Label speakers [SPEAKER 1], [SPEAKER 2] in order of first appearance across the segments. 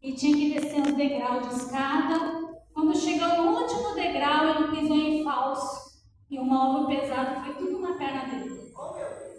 [SPEAKER 1] e tinha que descer uns degraus de escada. Quando chegou no último degrau, ele pisou em falso e um móvel pesado foi tudo na perna dele.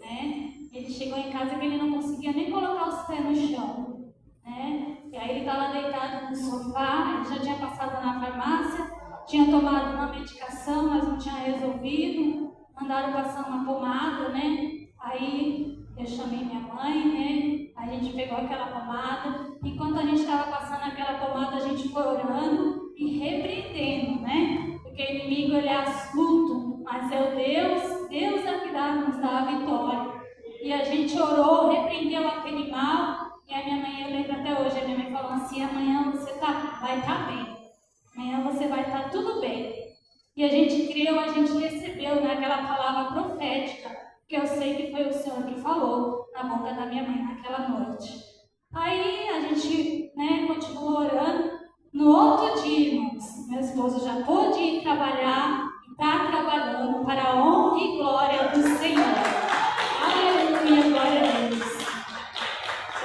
[SPEAKER 1] Né? Ele chegou em casa que ele não conseguia nem colocar os pés no chão. Né? E aí ele estava deitado no sofá, ele já tinha passado na farmácia, tinha tomado uma medicação, mas não tinha resolvido, mandaram passar uma pomada, né? Aí eu chamei minha mãe, né? A gente pegou aquela pomada, enquanto a gente estava passando aquela pomada, a gente foi orando e repreendendo, né? Porque o inimigo ele é astuto, mas é o Deus é que nos dá a vitória. E a gente orou, repreendeu aquele mal. E a minha mãe, eu lembro até hoje, a minha mãe falou assim: amanhã você vai estar bem. Amanhã você vai estar tudo bem. E a gente creu, a gente recebeu naquela palavra profética, que eu sei que foi o Senhor que falou na boca da minha mãe naquela noite. Aí a gente, né, continuou orando. No outro dia, irmãos, meu esposo já pôde ir trabalhar e está trabalhando para a honra e glória do Senhor. Aleluia, glória a Deus.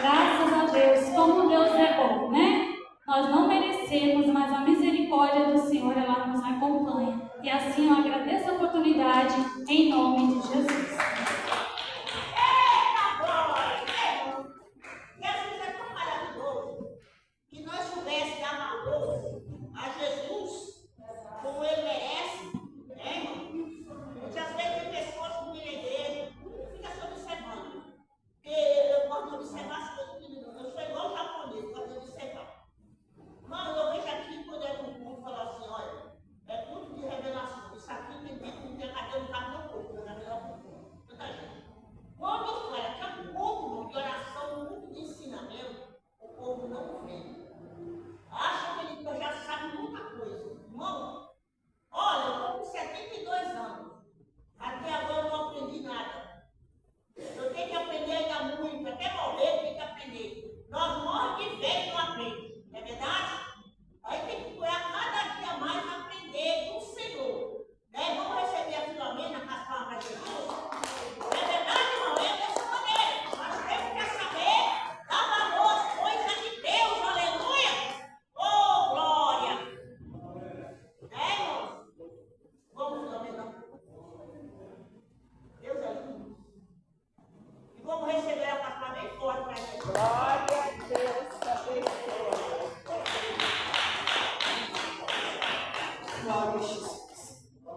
[SPEAKER 1] Graças a Deus, como Deus é bom, né? Nós não merecemos, mas a misericórdia do Senhor, ela nos acompanha. E assim eu agradeço a oportunidade, em nome de Jesus.
[SPEAKER 2] Jesus é tão maravilhoso que nós tivéssemos amor a Jesus como ele merece, né, irmão? Muitas vezes tem pessoas que me igreja, fica se observando. Porque eu gosto de observar as coisas, eu sou igual japonês, gosto de observar. Mas eu vejo aqui quando é um culto falar assim: olha, é culto de revelação. Isso aqui tem dito que tem cadê no carro do corpo, na melhor cultura. Muita gente. Quando olha, que é um culto de oração, um culto de ensinamento, o povo não vem. Acha que ele já sabe muita coisa. Irmão, olha, eu estou com 72 anos. Até agora eu não aprendi nada. Eu tenho que aprender ainda muito. Até morrer eu tenho que aprender. Nós morremos de velho e não aprendemos. Não é verdade? Aí tem que procurar cada dia mais aprender com o Senhor. Né? Vamos receber a Filomena com as palavras de Jesus? Não é verdade, irmão? É dessa maneira. Nós temos que saber dar valor às coisas de Deus. Aleluia! Oh, glória! Né, irmão? Vamos, Filomena. Deus é lindo. E vamos receber a palavra bem forte para a gente.
[SPEAKER 3] Glória a Deus, abençoe.
[SPEAKER 4] Glória a Jesus.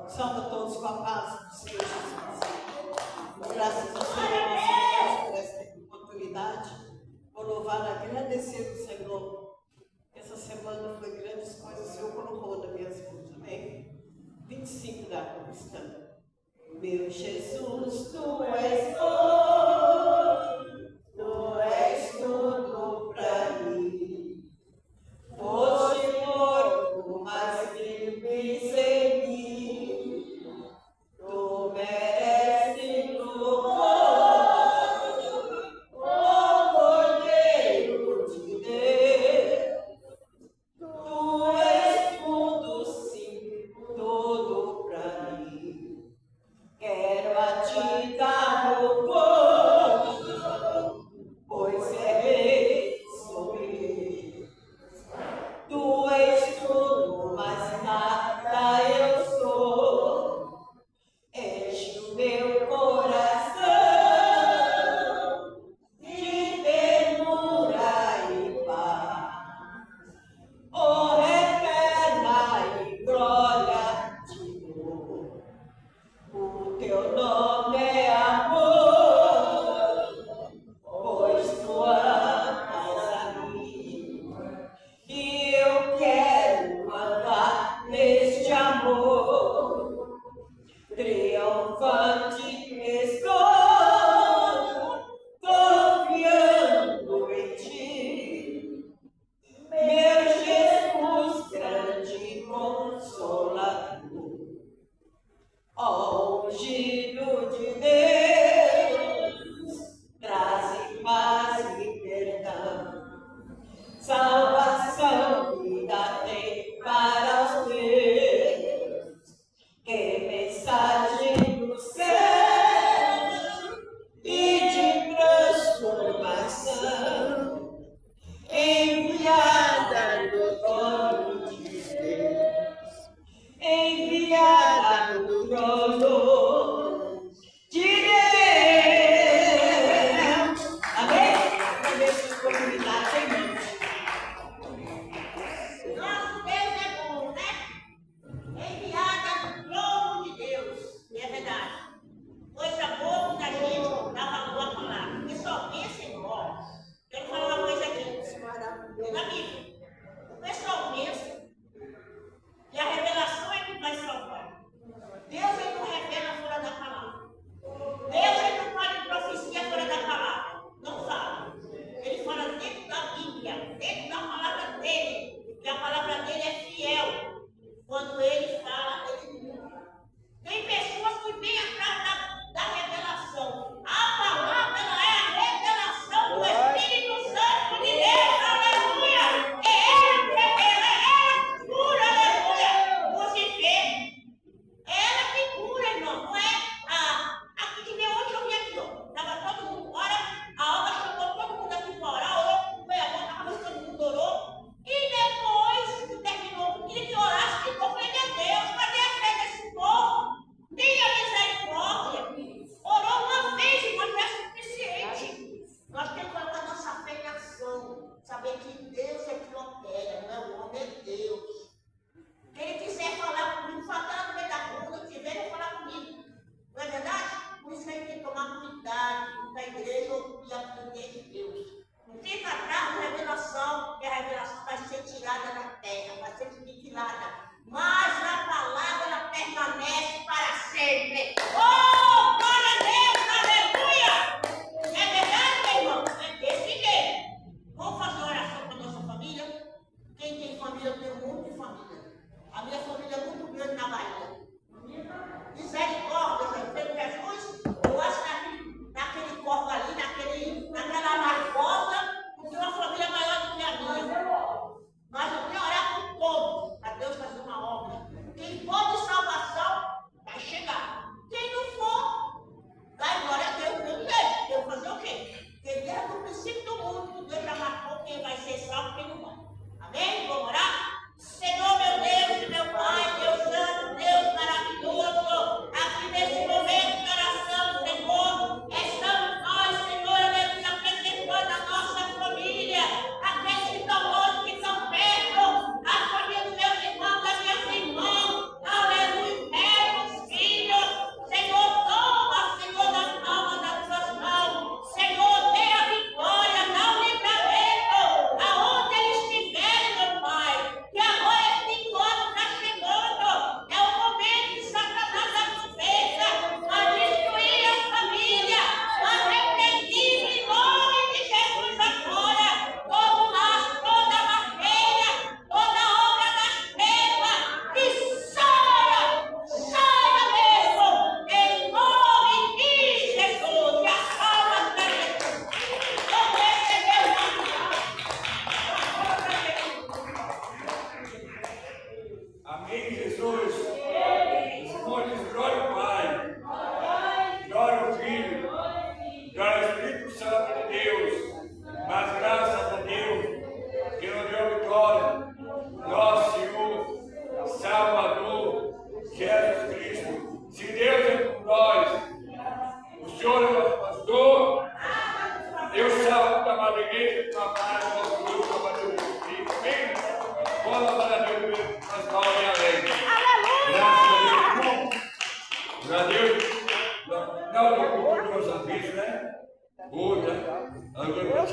[SPEAKER 4] Salve a todos com a paz do Senhor Jesus. Graças ao Senhor nosso Deus por esta oportunidade. Vou louvar e agradecer ao Senhor. Essa semana foi grandes coisas o Senhor colocou na minha vida, amém? 25 da cristã. Meu Jesus, tu és bom, tu és tudo pra mim. Hoje morto, mas firmes em mim. Tu mereces louvor, o Cordeiro de Deus. Tu és tudo, sim, tudo pra mim. Quero a ti dar louvor.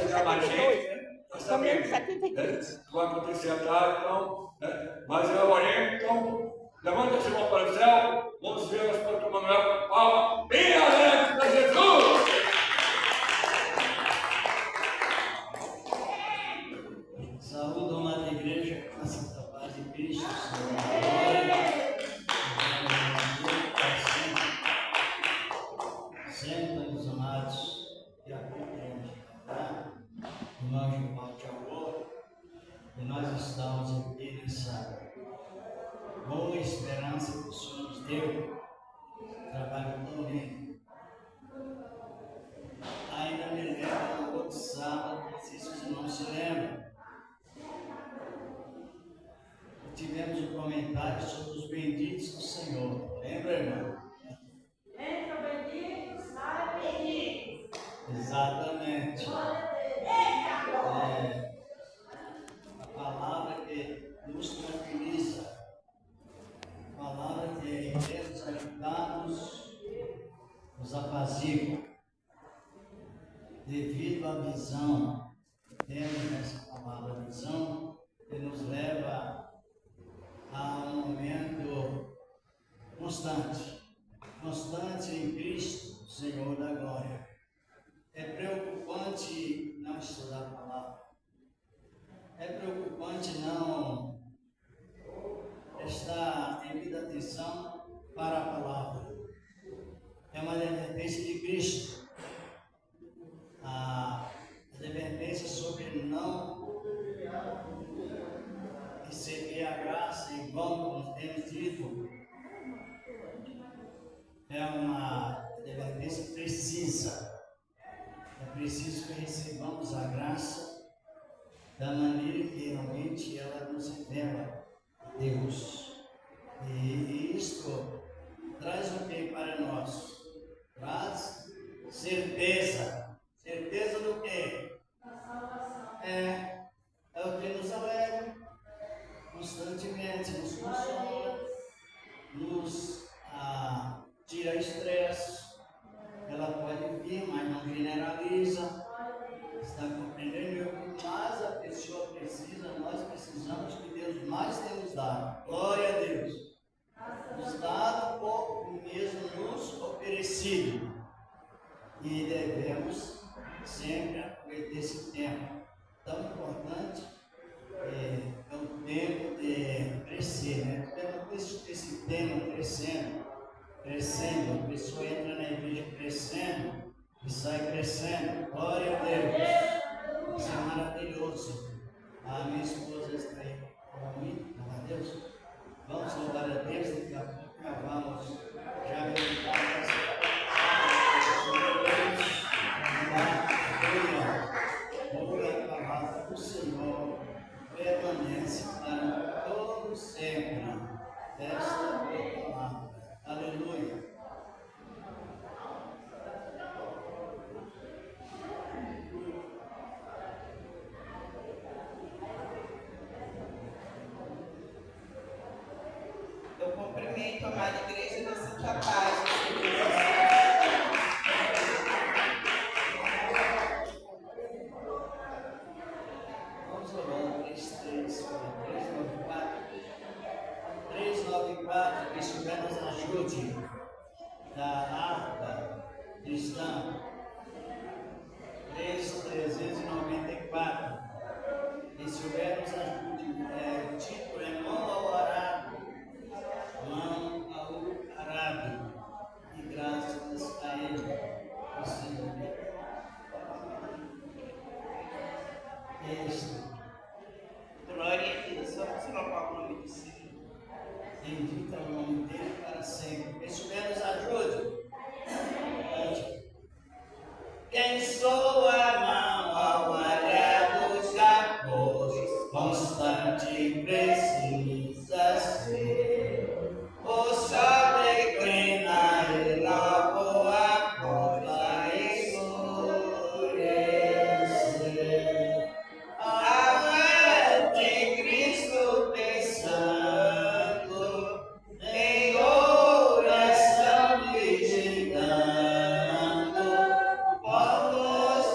[SPEAKER 5] chegar mais gente. Nós sabemos,
[SPEAKER 3] 72.
[SPEAKER 5] vai acontecer à tarde, então, mas eu orei, então, levanta essa mão para o céu, vamos ver as para o Manuel com palma, bem alegre para Jesus!
[SPEAKER 6] Saúde, amada igreja, com a santa paz de Cristo, sempre, meus amados, e acompanhamos irmão Gilmar de Amor, e nós estamos aqui nessa boa esperança que o Senhor nos deu, trabalho tão lindo. Ainda me lembro no outro sábado, não sei se os irmãos se lembram, tivemos um comentário sobre os benditos do Senhor. Lembra, irmão?
[SPEAKER 2] Entra bendito, sai bendito.
[SPEAKER 6] Exatamente. A palavra que nos tranquiliza, a palavra que em tempos agitados nos apazigua. Devido à visão, temos nessa palavra visão que nos leva a um momento constante em Cristo, Senhor da glória. É preocupante não estudar a palavra. É preocupante não estar em devida atenção para a palavra. É uma advertência de Cristo. A advertência sobre não receber a graça em vão, como temos dito, é uma advertência precisa. É preciso que recebamos a graça da maneira que realmente ela nos revela a Deus. E isto traz o que para nós? Traz certeza. Certeza do quê? Da salvação. É o que nos alegra constantemente, nos consola, nos tira estresse. Ela pode vir, mas não generaliza. Está compreendendo? Mas a pessoa precisa, nós precisamos que Deus mais tem nos dado. Glória a Deus. Nos dado ou mesmo nos oferecido. E devemos sempre aproveitar esse tempo tão importante. É o tempo de crescer, né? Temos esse tema crescendo, a pessoa entra na igreja crescendo e sai crescendo. Glória a Deus! Isso é maravilhoso. A minha esposa está aí comigo, glória a Deus. Vamos louvar a Deus, daqui a pouco nós vamos já meditar nessa a palavra do Senhor permanece para todo sempre desta palavra. Aleluia.
[SPEAKER 3] Eu cumprimento a amada igreja da Santa Paz.
[SPEAKER 6] Vamos orando, 394, que estiver nos ajude da harpa cristã. 394, que estiver nos ajude. O título é Mão ao Arado. Mão ao Arado. E graças a Ele, o Senhor.
[SPEAKER 3] Glória a Deus. Vamos louvar o nome do Senhor.
[SPEAKER 6] Bendito é o nome dele para sempre. Que estiver nos ajude. Quem sou a mão ao arado já pôs, constante precisa ser. O sol declina e logo após escurecer. A fé de Cristo pensando, em oração meditando, vamos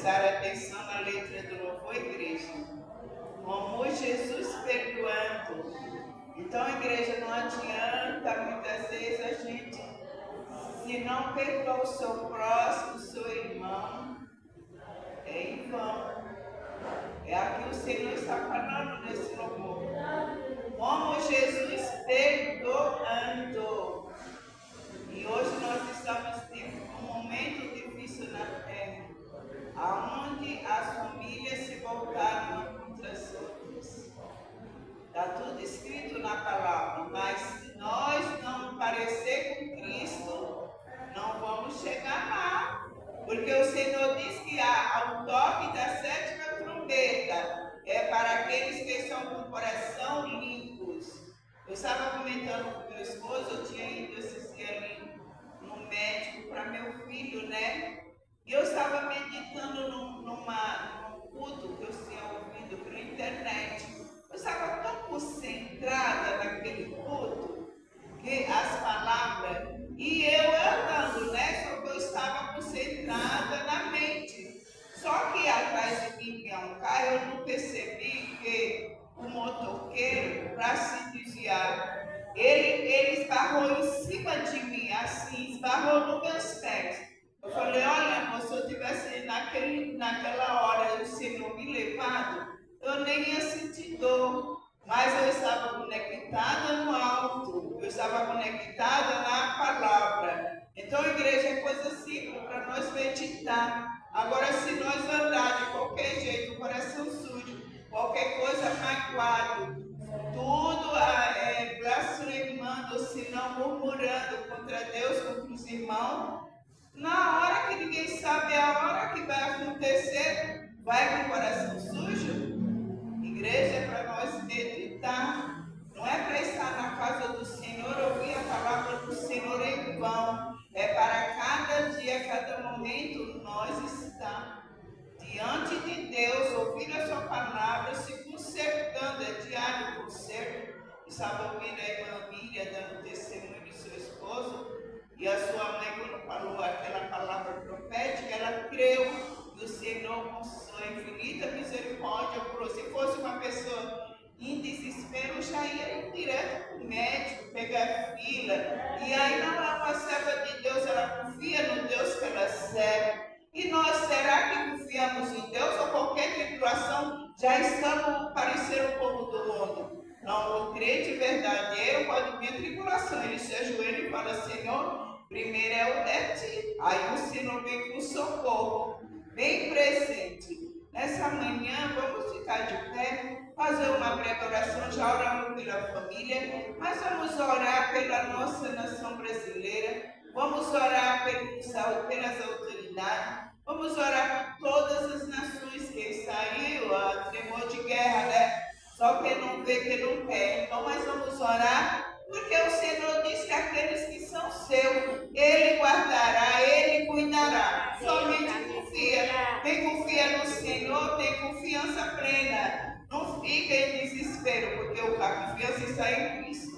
[SPEAKER 3] prestar atenção na letra do louvor, igreja. Como Jesus perdoando. Então, igreja, não adianta muitas vezes a gente, se não perdoa o seu próximo, o seu irmão, é em vão. É aqui o Senhor está falando nesse louvor. Como Jesus perdoando. E hoje nós estamos num momento difícil na terra, onde as famílias se voltaram contra as outras. Está tudo escrito na palavra, mas se nós não parecer com Cristo, não vamos chegar lá. Porque o Senhor diz que ao toque da sétima trombeta é para aqueles que estão com o coração limpos. Eu estava comentando com meu esposo, eu tinha ido esses dias ali no médico para meu filho, né? E eu estava meditando num culto que eu tinha ouvido pela internet. Eu estava tão concentrada naquele culto, que as palavras, e eu andando, né? Só que eu estava concentrada na mente. Só que atrás de mim vinha um carro, eu não percebi que o motoqueiro, para se desviar, ele esbarrou em cima de mim, assim, esbarrou nos meus pés. Eu falei, olha, se eu tivesse naquela hora o Senhor me levado, eu nem ia sentir dor. Mas eu estava conectada no alto, eu estava conectada na palavra. Então, igreja, é coisa simples para nós meditar. Agora, se nós andar de qualquer jeito, coração sujo, qualquer coisa magoado, tudo blasfemando, se não murmurando contra Deus, contra os irmãos, na hora que ninguém sabe a hora que vai acontecer, vai com o coração sujo. Igreja é para nós meditar, não é para estar na casa do Senhor, ouvir a palavra do Senhor em vão. É para cada dia, cada momento, nós estar diante de Deus, ouvir a sua palavra, se consertando, é diário conserto. Estava ouvindo a irmã Miriam dando testemunho do seu esposo, e a sua mãe, quando falou aquela palavra profética, ela creu que o Senhor, com sua infinita misericórdia, falou, se fosse uma pessoa em desespero, já ia ir direto para o médico, pegar fila. E aí não é uma serva de Deus, ela confia no Deus que ela serve. E nós, será que confiamos em Deus ou qualquer tribulação já estamos parecendo o povo do mundo? Não, o crente verdadeiro pode vir a tribulação, ele se ajoelha e fala, Senhor, primeiro é ti. Aí o Senhor vem com socorro, bem presente. Nessa manhã, vamos ficar de pé, fazer uma breve oração, já oramos pela família, mas vamos orar pela nossa nação brasileira, vamos orar pelas autoridades, vamos orar por todas as nações que estão aí, o tremor de guerra, né? Só quem não vê, quem não quer. Então, nós vamos orar, porque o Senhor diz que aqueles que são seus, Ele guardará, Ele cuidará. Somente confia. Quem confia no Senhor tem confiança plena. Não fica em desespero, porque a confiança está em Cristo.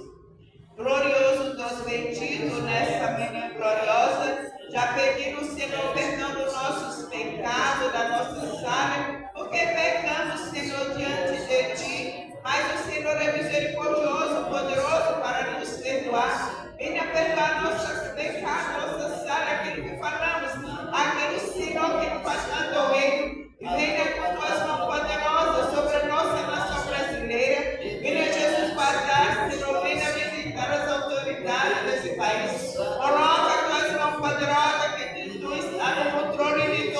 [SPEAKER 3] Glorioso Deus bendito, nessa manhã gloriosa, já pedindo o Senhor perdão dos nossos pecados, da nossa falha, porque pecamos, Senhor, diante de Ti, mas o Senhor é misericordioso, poderoso para nos perdoar. Venha perdoar nossos pecados, nossas falhas, aquilo que falamos, aquele Senhor que nos faz tanto erro, e venha com tuas mãos poderosas sobre a nossa nação brasileira. Venha Jesus guardar, Senhor, venha visitar as autoridades desse país. Coloca as tuas mãos poderosas que tu está no controle de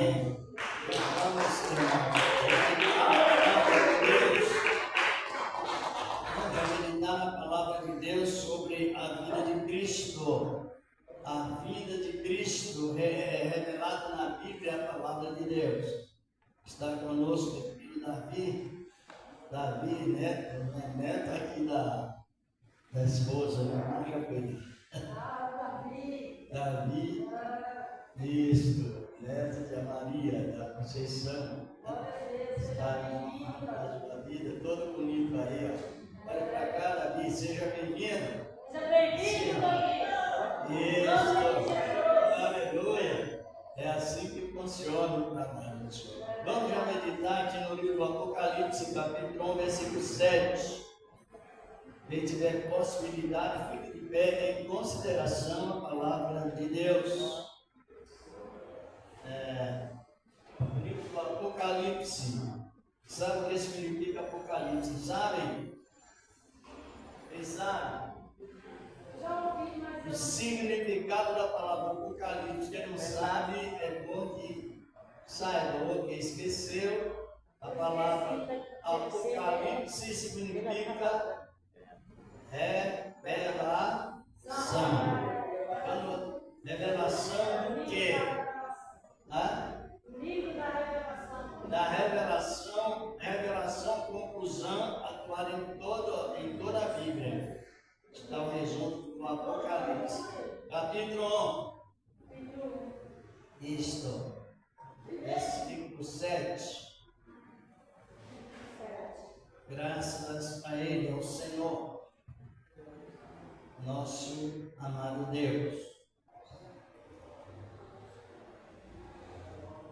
[SPEAKER 6] Amém. Vamos meditar na palavra de Deus sobre a vida de Cristo. A vida de Cristo é revelada na Bíblia, a palavra de Deus. Está conosco o filho Davi, neto aqui da esposa, né? Davi, isto, neto de Maria, da Conceição, está na casa da vida, todo bonito aí, ó. Olha para cá, Davi, seja bem-vindo.
[SPEAKER 1] Seja bem-vindo, Davi.
[SPEAKER 6] Isso, aleluia. É assim que funciona o trabalho do Senhor. Vamos já meditar aqui no livro do Apocalipse, capítulo 1, versículo 7. Quem tiver possibilidade, fique de pé em consideração a palavra de Deus. O livro do Apocalipse. Sabe o que significa Apocalipse? Sabem? Quem sabe? O significado da palavra Apocalipse. Quem não sabe, é bom que saiba, ou que esqueceu. A palavra Apocalipse significa revelação. Revelação do quê? Da revelação, conclusão, atuada em toda a Bíblia. Está o resumo do Apocalipse. Capítulo 1. Isto. Versículo 7. Graças a Ele, ao Senhor, nosso amado Deus.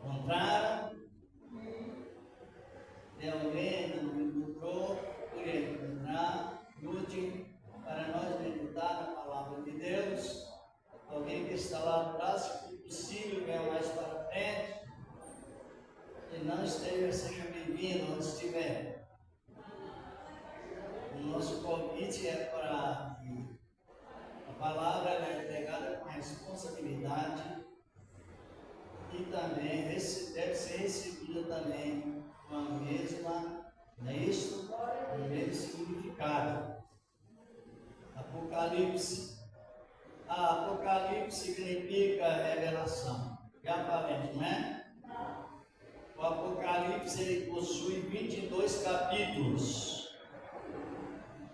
[SPEAKER 6] Encontraram? Tem alguém que não encontrou? Por encontrar, lute para nós meditar na palavra de Deus. Alguém que está lá atrás, se for possível, venha mais para frente. Se não esteja, seja bem-vindo onde estiver. O nosso convite é para que a palavra é entregada com responsabilidade e também deve ser recebida também com a mesma, não é isso? O mesmo significado. Apocalipse. Apocalipse significa revelação. É aparente, não é? O Apocalipse ele possui 22 capítulos.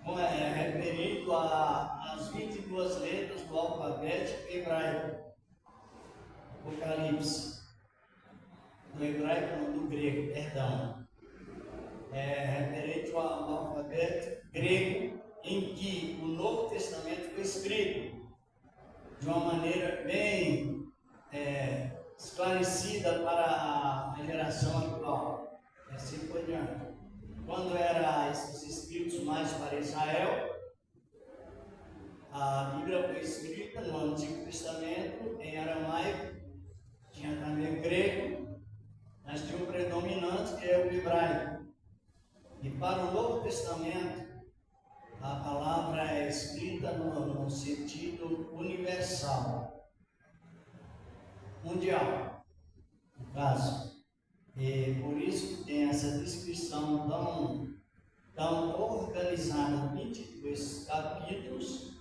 [SPEAKER 6] Referido às 22 letras do alfabeto hebraico. Apocalipse. Do hebraico, não, do grego, perdão. Referente ao alfabeto grego, em que o Novo Testamento foi escrito de uma maneira bem esclarecida para a geração atual. E assim por diante. Quando eram esses escritos mais para Israel, a Bíblia foi escrita no Antigo Testamento em aramaico, tinha também o grego, mas tinha um predominante que é o hebraico. E para o Novo Testamento, a palavra é escrita no sentido universal, mundial, no caso. E por isso tem essa descrição tão organizada, 22 capítulos,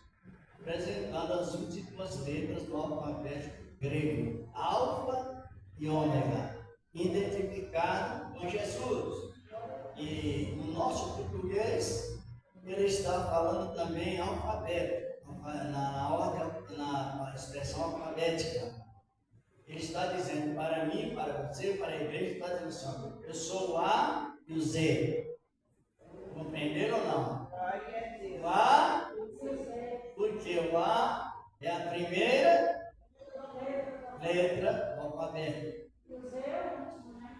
[SPEAKER 6] apresentando as últimas letras do alfabeto grego, alfa e ômega, identificado com Jesus. E no nosso português, ele está falando também alfabeto, na expressão alfabética. Ele está dizendo para mim, para você, para a igreja, está dizendo assim: eu sou o A e o Z. Compreenderam ou não? O A, porque o A é a primeira letra do alfabeto.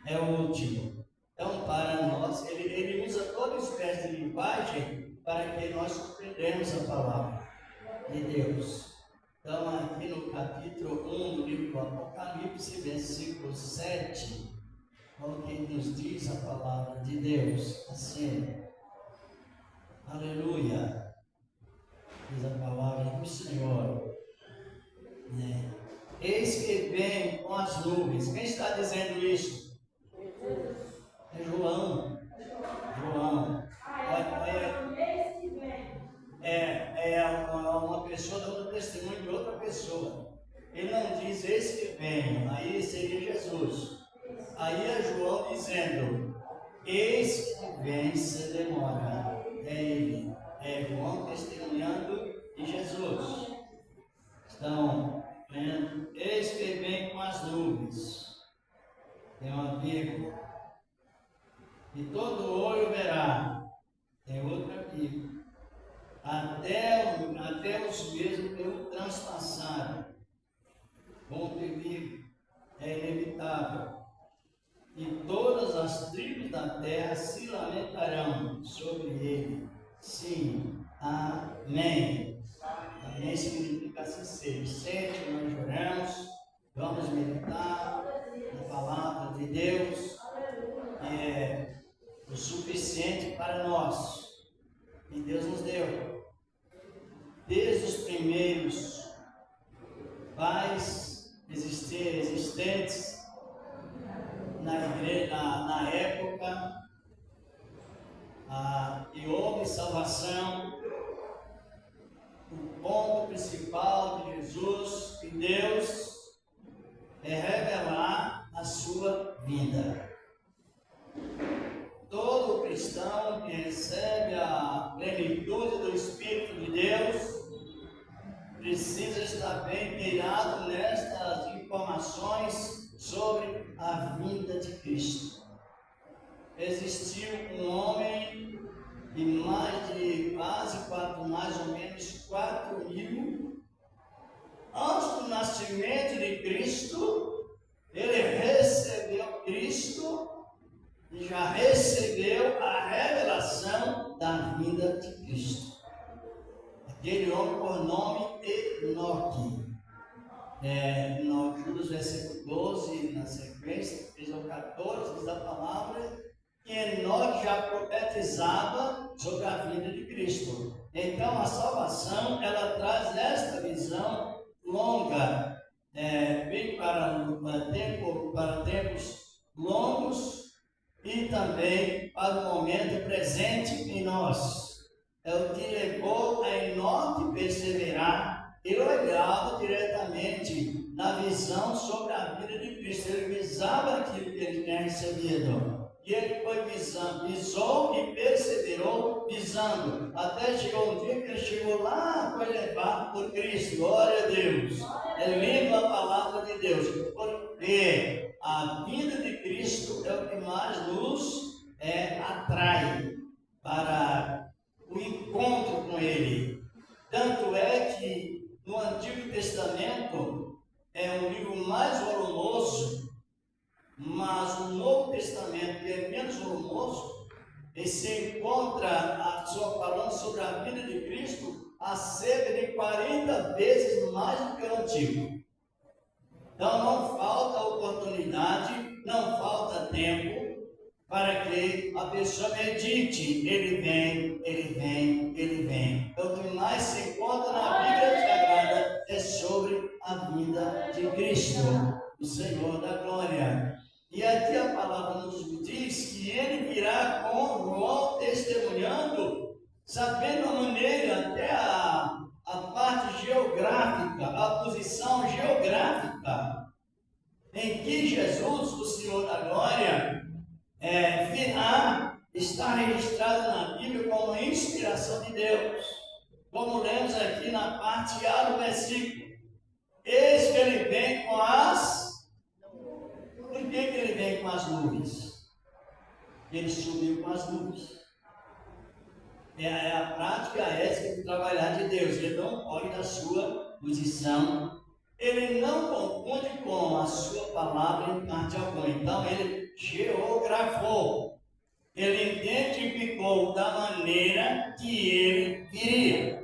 [SPEAKER 6] É o último. Então, para nós, ele usa toda espécie de linguagem para que nós compreendamos a palavra de Deus. Então, aqui no capítulo 1 do livro do Apocalipse, versículo 7, olha o que nos diz a palavra de Deus. Assim, aleluia, diz a palavra do Senhor. Eis que vem com as nuvens. Quem está dizendo isso? É João. João. Uma pessoa dando testemunho de outra pessoa. Ele não diz eis que vem, aí seria Jesus. Aí é João dizendo, eis que vem se demora. É ele. É João testemunhando de Jesus. Estão vendo? Eis que vem com as nuvens. Tem uma vírgula. E todo olho verá. Tem outra vírgula. Até os mesmos que o transpassaram. Ponto e vírgula. É inevitável. E todas as tribos da terra se lamentarão sobre ele. Sim, amém. Amém significa assim ser. Sempre nós oramos, vamos meditar na palavra de Deus, que é o suficiente para nós. E Deus nos deu. Desde os primeiros pais existentes na igreja, na época, e houve salvação. O ponto principal de Jesus e Deus é revelar a sua vida. Todo cristão que recebe a plenitude do Espírito de Deus precisa estar bem inteirado nestas informações sobre a vinda de Cristo. Existiu um homem de mais ou menos 4.000 antes do nascimento de Cristo. Ele recebeu Cristo e já recebeu a revelação da vinda de Cristo. Aquele homem por nome Enoque. No Judas versículo 12, na sequência, 13 ao 14, diz a palavra que Enoque já profetizava sobre a vinda de Cristo. Então a salvação, ela traz esta visão longa, bem para tempos longos e também para o momento presente em nós. É o que levou a Enoque perseverar. Ele olhava diretamente na visão sobre a vida de Cristo. Ele visava aquilo que ele tinha recebido. E ele foi visando, visou e perseverou visando. Até chegou um dia que ele chegou lá, foi levado por Cristo. Glória a Deus. É lindo a palavra de Deus. Porque a vida de Cristo é o que mais nos atrai para o encontro com Ele. Tanto é que no Antigo Testamento é um livro mais volumoso, mas o Novo Testamento, que é menos volumoso, e se encontra só falando sobre a vida de Cristo há cerca de 40 vezes mais do que o Antigo. Então não falta oportunidade, não falta tempo para que a pessoa medite. Ele vem, ele vem, ele vem. O que mais se encontra na Bíblia Sagrada é sobre a vinda de Cristo, o Senhor da glória. E aqui a palavra nos diz que ele virá com João testemunhando, sabendo a maneira, até a parte geográfica, a posição geográfica em que Jesus, o Senhor da glória, está registrado na Bíblia como inspiração de Deus. Como lemos aqui na parte A do versículo. Eis que ele vem com as... Por que ele vem com as nuvens? Ele subiu com as nuvens. É a prática ética de trabalhar de Deus. Ele não pode da sua posição. Ele não confunde com a sua palavra em parte alguma. Então ele geografou. Ele identificou da maneira que ele viria.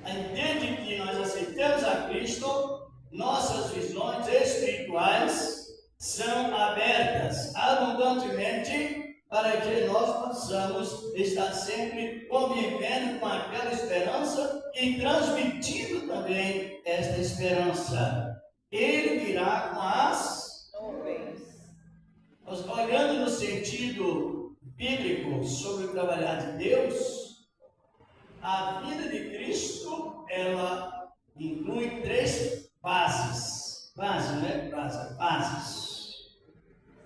[SPEAKER 6] Entende que nós aceitamos a Cristo, nossas visões espirituais são abertas abundantemente para que nós possamos estar sempre convivendo com aquela esperança e transmitindo também esta esperança. ele virá com as
[SPEAKER 3] nuvens.
[SPEAKER 6] Olhando no sentido bíblico sobre o trabalhar de Deus, a vida de Cristo, ela inclui 3 fases. Fases.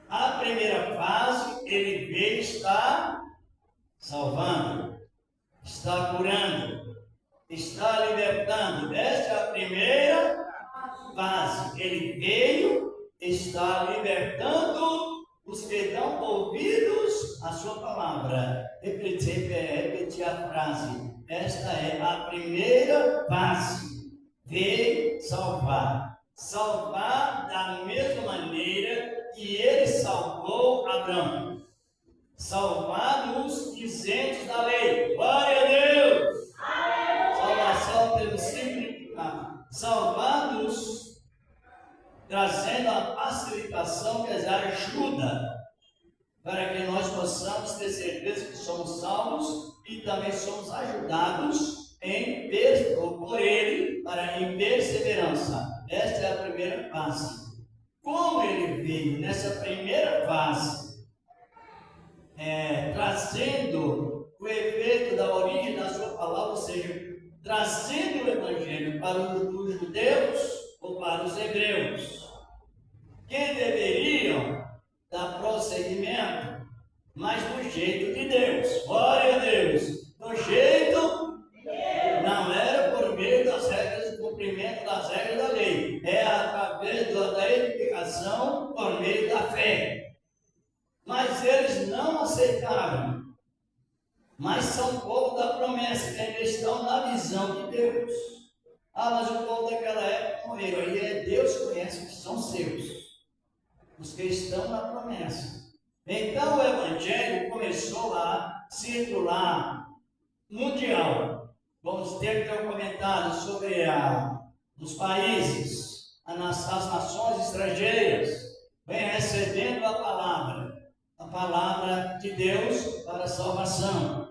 [SPEAKER 6] A primeira fase, ele veio estar salvando, está curando, está libertando. Esta é a primeira fase. Ele veio, está libertando os que dão ouvidos à sua palavra. Repetir a frase. Esta é a primeira fase. Veio salvar. Salvar da mesma maneira que ele salvou Abraão. Salvar os isentes da lei. Glória a Deus! Salvação pelo significado. Salvar-nos, trazendo a facilitação, quer dizer, a ajuda, para que nós possamos ter certeza que somos salvos e também somos ajudados por Ele em perseverança. Esta é a primeira fase. Como Ele veio nessa primeira fase, trazendo o efeito da origem da sua palavra, ou seja, trazendo o Evangelho para os judeus ou para os hebreus, que deveriam dar prosseguimento, mas do jeito de Deus. Glória a Deus! Do jeito, não era por meio das regras, do cumprimento das regras da lei, é através da edificação por meio da fé. Mas eles não aceitaram. Mas são povo da promessa, que ainda estão na visão de Deus. Mas o povo daquela época morreram. E Deus conhece que são seus, os que estão na promessa. Então o Evangelho começou a circular mundial. Vamos ter que ter um comentário sobre os países, as nações estrangeiras, vem recebendo a palavra de Deus para a salvação.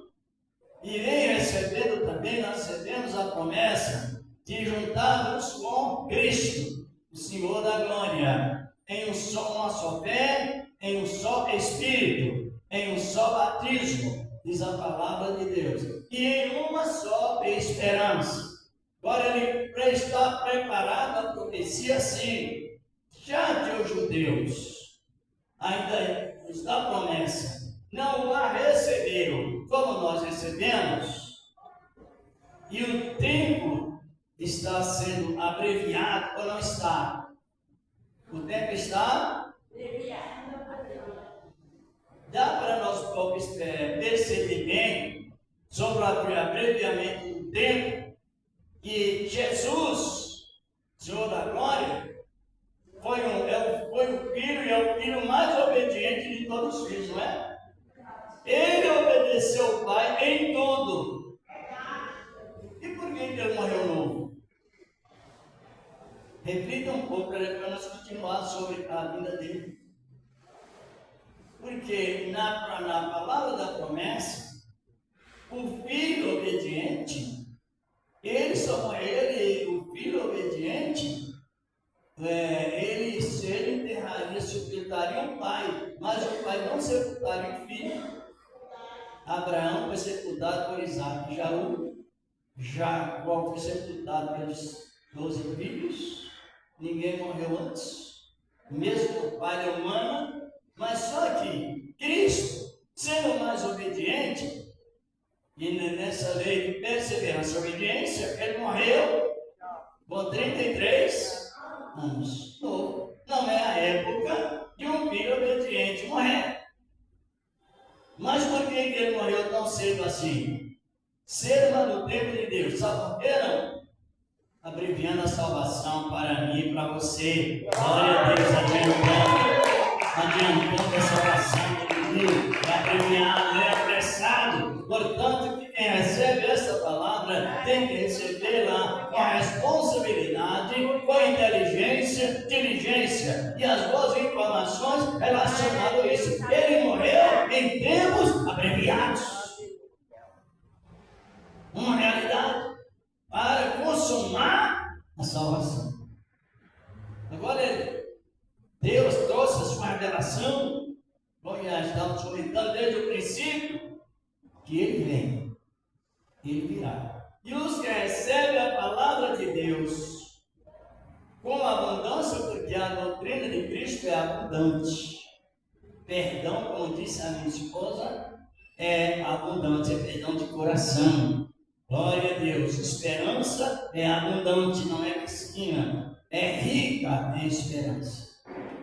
[SPEAKER 6] E vem recebendo também, nós recebemos a promessa de juntarmos com Cristo, o Senhor da glória, em uma só fé, em um só Espírito, em um só batismo, diz a palavra de Deus, e em uma só esperança. Agora ele está preparado a profecia assim, já que os judeus ainda nos dá promessa, não a receberam como nós recebemos, e o tempo está sendo abreviado ou não está? O tempo está abreviado. Dá para nós perceber bem sobre o abreviamento do tempo que Jesus, Senhor da glória, foi o filho e é o filho mais obediente de todos os filhos, não é? Ele obedeceu ao Pai em tudo. E por que ele morreu novo? Reflita um pouco para nós continuar sobre a vida dele. Porque na palavra da promessa, o filho obediente, o filho obediente, se ele enterraria, sepultaria um pai, mas o pai não sepultaria o filho. Abraão foi sepultado por Isaac, Jacó foi sepultado pelos 12 filhos, ninguém morreu antes, mesmo falha humana. Mas só que Cristo, sendo mais obediente, e nessa lei de perseverança e obediência, ele morreu com 33 anos. Não é a época de um filho obediente morrer. Mas por que ele morreu tão cedo assim? Cedo, mas no tempo de Deus. Sabe por que não? Abreviando a salvação para mim e para você. Glória a Deus, adiantando a salvação de Deus, é abreviado, é apressado. Portanto, quem recebe essa palavra tem que recebê-la com responsabilidade, com inteligência, diligência e as boas informações relacionadas a isso. Ele morreu em tempos abreviados. Uma realidade para consumar a salvação. revelação, como já estamos comentando desde o princípio, que ele vem, ele virá. E os que recebem a palavra de Deus com abundância, porque a doutrina de Cristo é abundante. Perdão, como disse a minha esposa, é abundante, é perdão de coração. Glória a Deus. Esperança é abundante, não é mesquinha, é rica em esperança.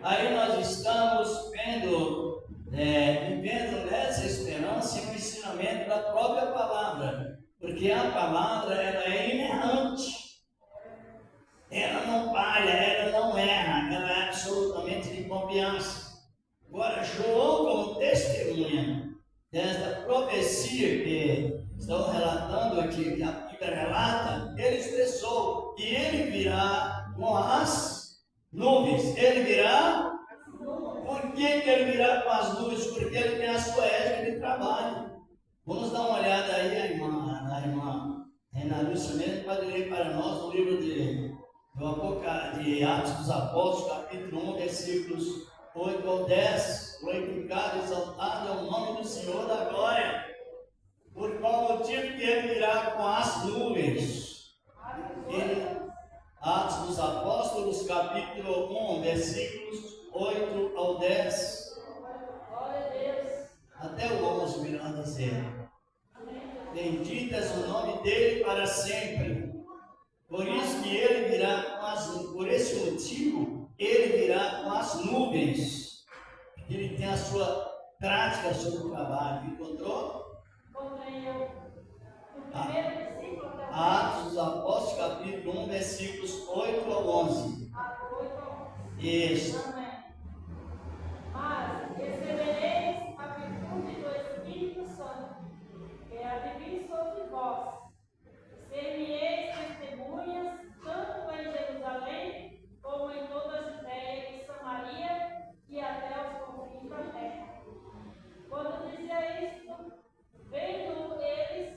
[SPEAKER 6] Aí nós estamos vivendo nessa esperança e no ensinamento da própria palavra, porque a palavra ela é inerrante, ela não falha, ela não erra, ela é absolutamente de confiança. Agora, João, como testemunha desta profecia que estou relatando aqui, que a Bíblia relata, ele expressou que ele virá com as nuvens. Ele virá. Por que ele virá com as nuvens? Porque ele tem a sua ética de trabalho. Vamos dar uma olhada aí, a irmã Renan Lúcia mesmo pode ler para nós o livro de Atos dos Apóstolos, capítulo 1, versículos 8 ao 10. Glorificado e exaltado é o nome do Senhor da glória. Por qual motivo que ele virá com as nuvens? Atos dos Apóstolos, capítulo 1, versículos 8 ao 10.
[SPEAKER 1] Glória a Deus.
[SPEAKER 6] Até o 11, melhor dizer. Bendito és o nome dele para sempre. Por isso que ele virá com as nuvens. Por esse motivo, ele virá com as nuvens. Porque ele tem a sua prática sobre o trabalho. Encontrou?
[SPEAKER 1] Encontrei eu. No primeiro versículo da
[SPEAKER 6] Atos dos Apóstolos, capítulo 1, versículos 8 ao 11. Isso.
[SPEAKER 1] Amém. Mas recebereis a virtude do Espírito Santo, que há de vir sobre vós. Ser-me-eis testemunhas, tanto em Jerusalém, como em toda a Judéia e Samaria, e até os confins da terra. Quando dizia isto, vendo eles,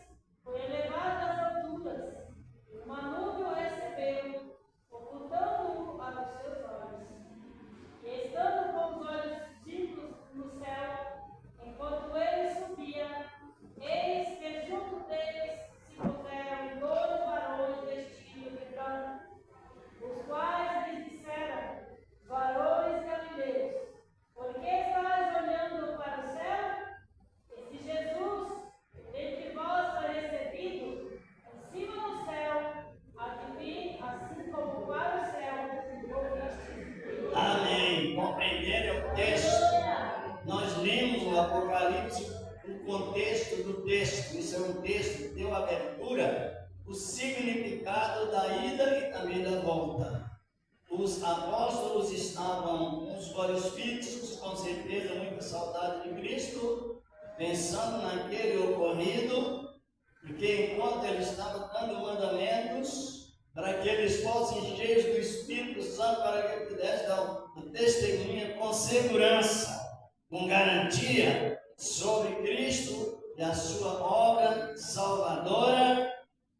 [SPEAKER 1] foi elevado às alturas. Uma nuvem o recebeu, ocultando-o a dos seus olhos. E estando com os olhos fitos no céu, enquanto ele subia, eis que junto deles se puseram 12 varões vestidos de branco, os quais lhes disseram: varões galileus, por que estáis olhando para o céu? Esse Jesus, dentre vós foi recebido, em cima do céu, há de vir, assim como para o céu ouvistes.
[SPEAKER 6] Amém. Compreenderam o texto? Nós lemos o Apocalipse, o contexto do texto. Isso é um texto que deu abertura, o significado da ida e também da volta. Os apóstolos estavam com os olhos fixos, com certeza, muita saudade de Cristo, pensando naquele ocorrido, porque enquanto ele estava dando mandamentos, para que eles fossem cheios do Espírito Santo, para que pudessem dar uma testemunha com segurança, com garantia sobre Cristo e a sua obra salvadora.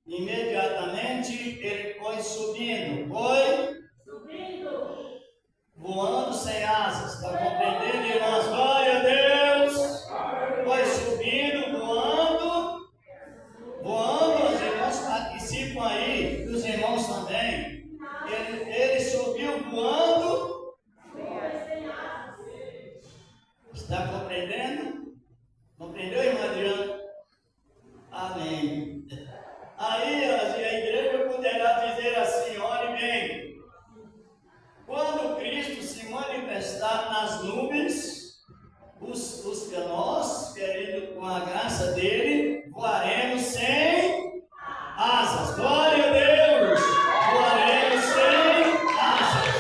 [SPEAKER 6] Imediatamente ele foi subindo, voando sem asas. Está compreendendo, irmãos? Glória a Deus! Foi subindo, voando. Os irmãos participam aí, os irmãos também. Ele subiu voando. Está compreendendo? Compreendeu, irmã Adriana? Amém. Aí a igreja poderá dizer assim: olhe bem, quando Cristo se manifestar nas nuvens, os que nós, querido, com a graça dele, voaremos sem asas. Glória a Deus! Voaremos sem asas.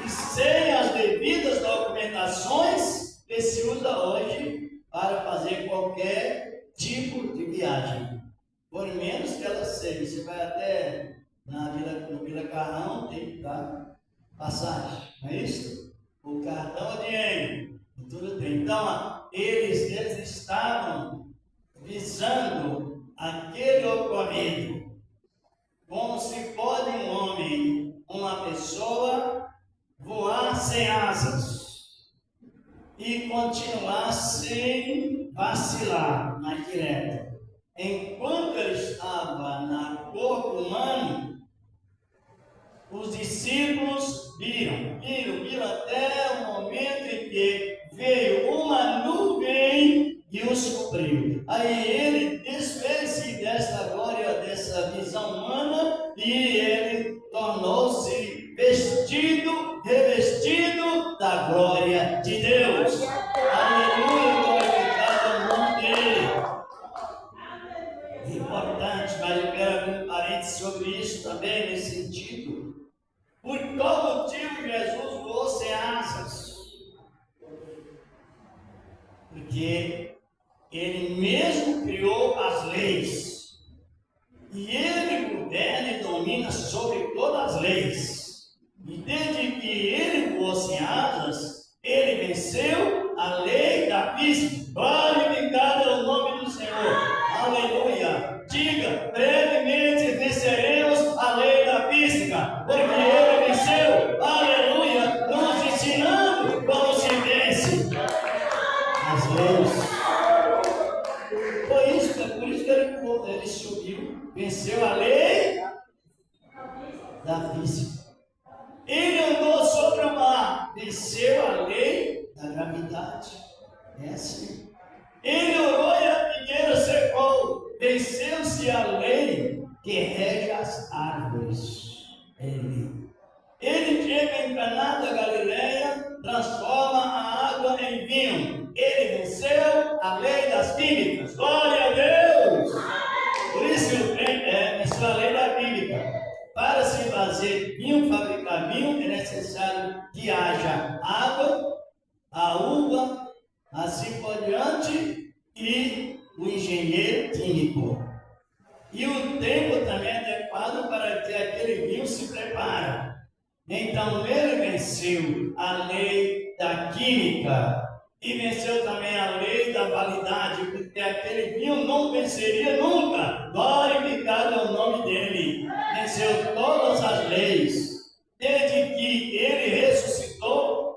[SPEAKER 6] E sem as devidas documentações que se usa hoje para fazer qualquer tipo de viagem. Por menos que ela seja. Você vai até no Vila Carrão, tem que dar passagem, não é isso? O cartão é dinheiro, tudo tem. Então, eles estavam visando aquele ocorrido. Como se pode um homem, uma pessoa, sem asas e continuar sem vacilar, mas direto. Enquanto ele estava na corpo humano, os discípulos viram até o momento em que veio uma nuvem e os cobriu. Aí ele desfez-se desta glória, dessa visão humana, e ele tornou-se revestido da glória de Deus. Aleluia, glorificado o nome dele. Importante, mas eu quero abrir um parênteses sobre isso também, nesse sentido. Por qual motivo Jesus voou sem asas? Porque ele mesmo criou as leis. E ele governa e domina sobre todas as leis. E desde que ele voou sem asas, ele venceu a lei da física. Glorificado é o nome do Senhor. Aleluia. Diga, brevemente venceremos a lei da física, porque ele venceu. Aleluia. Nos ensinando como se vence as leis. Foi isso, é por isso que ele subiu, venceu a lei da física. Ele andou sobre o mar, venceu a lei da gravidade. É assim. Ele orou e a figueira secou, venceu-se a lei que rege as árvores. Ele chega em Caná da Galileia, transforma a água em vinho. Ele venceu a lei das químicas. Glória a Deus! Por isso venceu a lei da química. Para se fazer vinho, fabricar vinho, é necessário que haja água, a uva, assim por diante, e o engenheiro químico. E o tempo também é adequado para que aquele vinho se prepare. Então ele venceu a lei da química e venceu também a lei da validade, porque aquele vinho não venceria nunca. Glorificado é o nome dele. Venceu todas as leis, desde que ele ressuscitou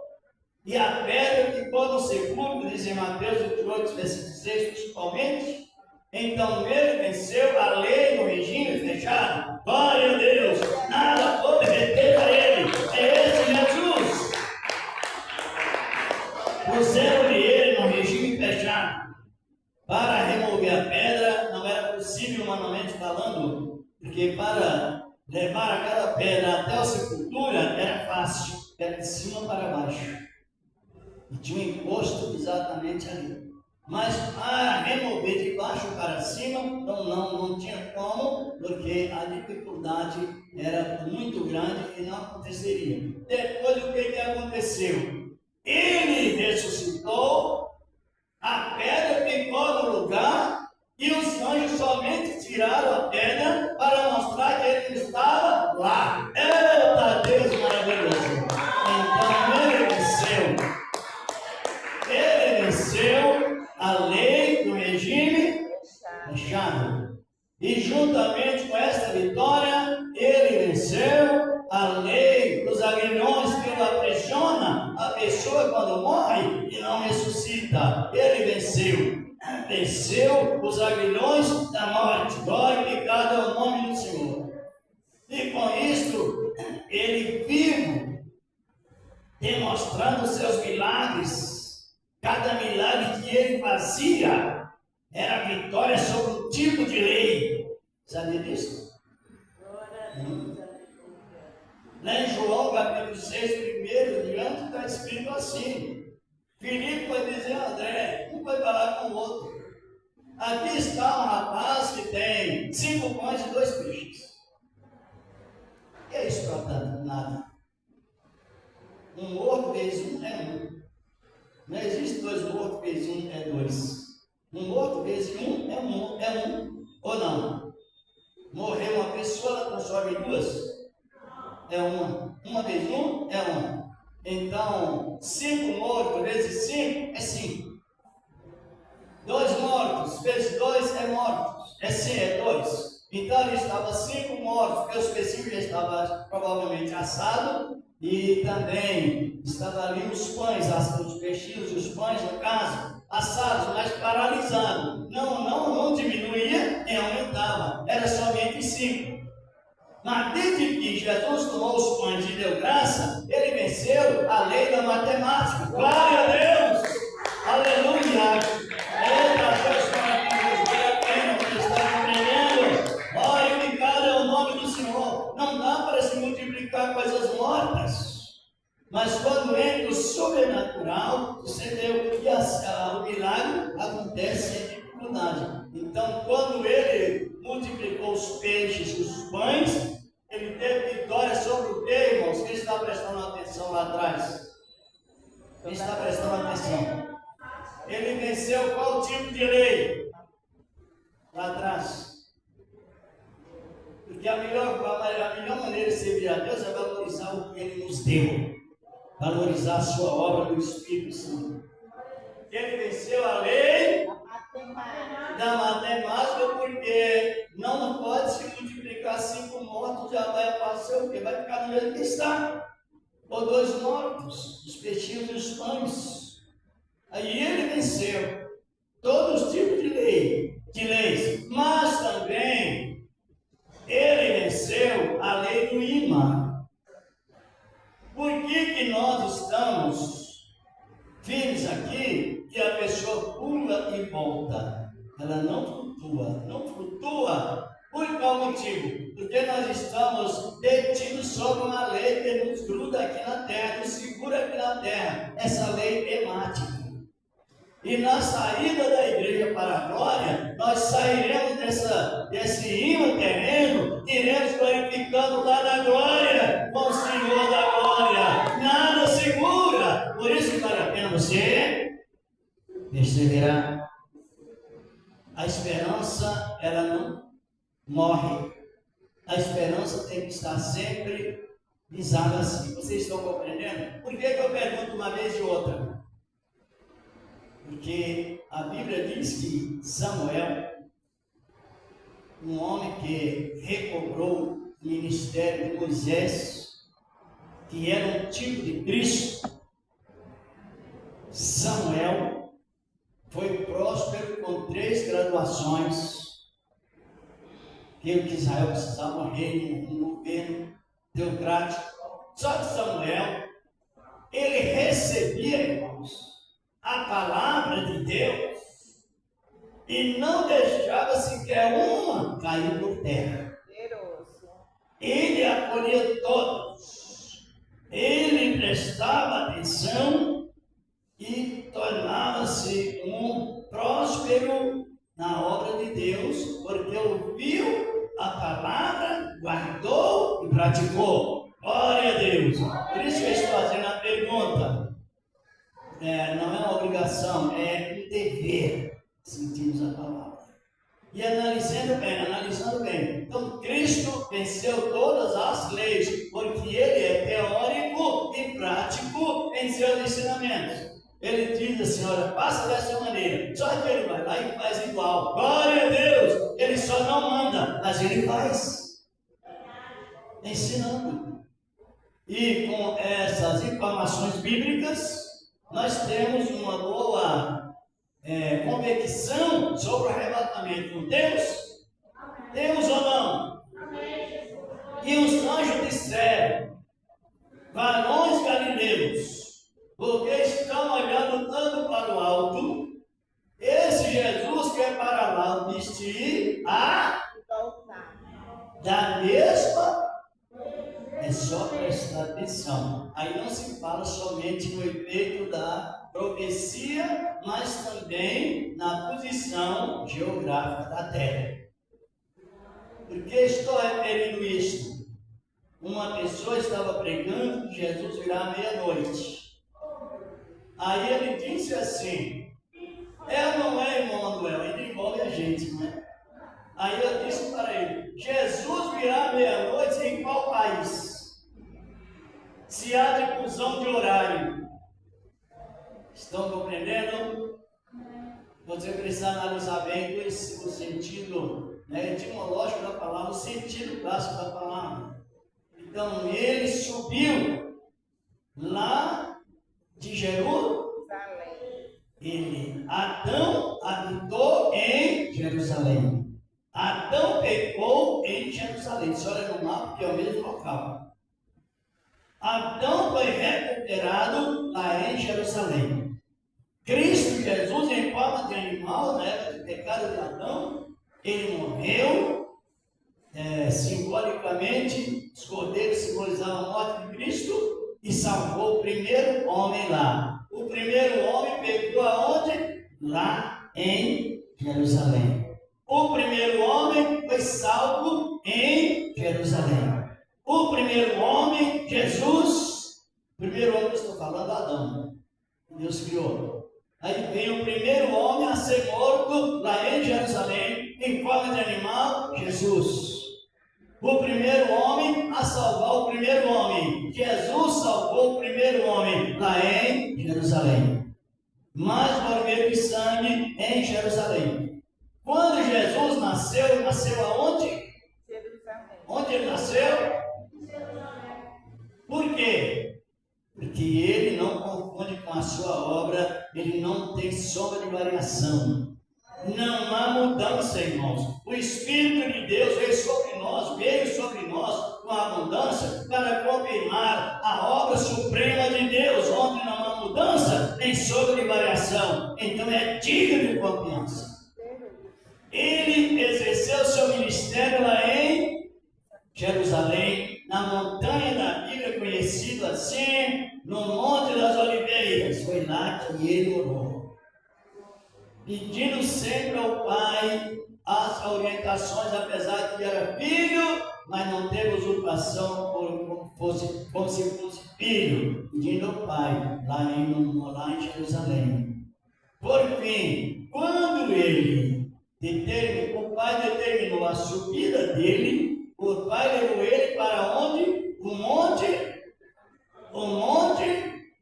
[SPEAKER 6] e a pedra ficou no sepulcro, diz em Mateus 28, versículo 6, principalmente. Então ele venceu a lei do regime fechado. Glória a Deus, nada pode reter a ele. É esse Jesus. Puseram ele no regime fechado. Para remover a pedra não era possível, humanamente falando, porque para levar aquela pedra até a sepultura era fácil, era de cima para baixo. E tinha um encosto exatamente ali. Mas para remover de baixo para cima, então não tinha como, porque a dificuldade era muito grande e não aconteceria. Depois o que aconteceu? Ele ressuscitou, a pedra ficou no lugar e os anjos somente tiraram a pedra para mostrar que ele estava lá. Eita Deus maravilhoso! Então ele venceu a lei do regime fechado. E juntamente com esta vitória, ele venceu a lei dos aguilhões que aprisiona a pessoa quando morre e não ressuscita. Ele venceu os aguilhões da morte. Glorificado é o nome do Senhor. E com isso, ele vivo, demonstrando seus milagres. Cada milagre que ele fazia era vitória sobre um tipo de lei. Sabia disso? Lá em João capítulo 6, primeiro diante, está escrito assim: Filipe foi dizer a André, um foi falar com o outro. Aqui está um rapaz que tem 5 pães e 2 peixes. O que é isso tratando? Nada. Um morto vezes um é um. Não existe 2 mortos vezes 1 é 2. Um morto vezes 1 é 1 ou não? Morreu uma pessoa, ela transforma em 2? É 1. 1 vezes 1 é 1. Então, 5 mortos vezes 5 é 5. 2 mortos vezes 2 é mortos. É 100, é 2. Então ele estava 5 mortos, porque os peixinhos já estavam provavelmente assados. E também estava ali os pães, os peixinhos e os pães, no caso, assados, mas paralisados. Não diminuía nem aumentava, era somente 5. Mas desde que Jesus tomou os pães e deu graça, ele venceu a lei da matemática. Glória a Deus! Aleluia! Eita, Deus, maravilhoso, vale a pena, você está compreendendo? Glorificado é o nome do Senhor. Não dá para se multiplicar coisas mortas. Mas quando entra o sobrenatural, sucedeu, e o milagre acontece sem dificuldade. Então, quando ele multiplicou os peixes e os pães, ele teve vitória sobre o quê, irmãos? Quem está prestando atenção lá atrás? Quem está prestando atenção? Ele venceu qual tipo de lei? Lá atrás. Porque a melhor maneira de servir a Deus é valorizar o que Ele nos deu. Valorizar a sua obra do Espírito Santo. Ele venceu a lei da matemática, porque não pode se multiplicar 5 mortos, já vai passar o quê? Vai ficar no mesmo que está. Ou 2 mortos, os peixinhos e os pães. Aí ele venceu todos os tipos de leis, mas também ele venceu a lei do imã. Por que nós estamos firmes aqui e a pessoa pula e volta? Ela não flutua. Por qual motivo? Porque nós estamos detidos sobre uma lei que nos gruda aqui na terra, nos segura aqui na terra. Essa lei emática. E na saída da igreja para a glória, nós sairemos desse imã terreno, iremos glorificando lá na glória, com o Senhor da glória. Nada segura. Por isso que vale a pena você perseverar. A esperança, ela não morre. A esperança tem que estar sempre visada assim. Vocês estão compreendendo? Por que eu pergunto uma vez e outra? Porque a Bíblia diz que Samuel, um homem que recobrou o ministério de Moisés, que era um tipo de Cristo, Samuel foi próspero com 3 graduações, que Israel precisava um reino, um governo teocrático. Só que Samuel, ele recebia, irmãos, a palavra de Deus e não deixava sequer uma cair por terra. Ele acolhia todos, ele prestava atenção e tornava-se um próspero na obra de Deus, porque ouviu a palavra, guardou e praticou. Glória a Deus! Por isso que eu estou fazendo a pergunta. Não é uma obrigação, é um dever, sentimos a palavra. E analisando bem. Então, Cristo venceu todas as leis, porque Ele é teórico e prático em seus ensinamentos. Ele diz assim, olha, faça dessa maneira. Só que Ele vai lá e faz igual. Glória a Deus! Ele só não manda, mas Ele faz. Ensinando. E com essas informações bíblicas, nós temos uma boa convicção sobre o arrebatamento. Não temos? Temos ou não? E os anjos disseram, varões galileus, porque estão olhando tanto para o alto, esse Jesus quer para lá vestir da mesma. É só prestar atenção. Aí não se fala somente no efeito da profecia, mas também na posição geográfica da terra. Por que estou referindo isto? Uma pessoa estava pregando que Jesus virá à meia-noite. Aí ele disse assim, não é Emmanuel, ele envolve a gente, não é? Aí eu disse para ele, Jesus virá à meia-noite em qual país? Se há difusão de horário. Estão compreendendo? Você precisa analisar bem o sentido etimológico da palavra, o sentido clássico da palavra. Então ele subiu lá de Jerusalém. Adão habitou em Jerusalém. Adão pecou em Jerusalém. Você olha no mapa que é o mesmo local. Adão foi recuperado lá em Jerusalém. Cristo Jesus, em forma de animal, na época do pecado de Adão, ele morreu, simbolicamente, os cordeiros simbolizavam a morte de Cristo e salvou o primeiro homem lá. O primeiro homem pecou aonde? Lá em Jerusalém. O primeiro homem foi salvo em Jerusalém. O primeiro homem, Jesus, o primeiro homem que eu estou falando, Adão, Deus criou. Aí vem o primeiro homem a ser morto lá em Jerusalém, em forma de animal, Jesus. O primeiro homem a salvar o primeiro homem. Jesus salvou o primeiro homem lá em Jerusalém. Mais barulho de sangue em Jerusalém. Quando Jesus nasceu, nasceu aonde?
[SPEAKER 3] Jerusalém.
[SPEAKER 6] Onde ele nasceu? Por quê? Porque ele não confunde com a sua obra, ele não tem sombra de variação. Não há mudança, irmãos. O Espírito de Deus veio sobre nós com abundância para confirmar a obra suprema de Deus, onde não há mudança nem sombra de variação. Então é digno de confiança. Ele exerceu seu ministério lá em Jerusalém, na montanha da Bíblia, conhecido assim, no Monte das Oliveiras. Foi lá que ele orou, pedindo sempre ao Pai as orientações, apesar de que era filho, mas não teve usurpação como se fosse filho, pedindo ao Pai, lá em Jerusalém. Por fim, quando o Pai determinou a subida dele, o Pai levou ele para onde? O Monte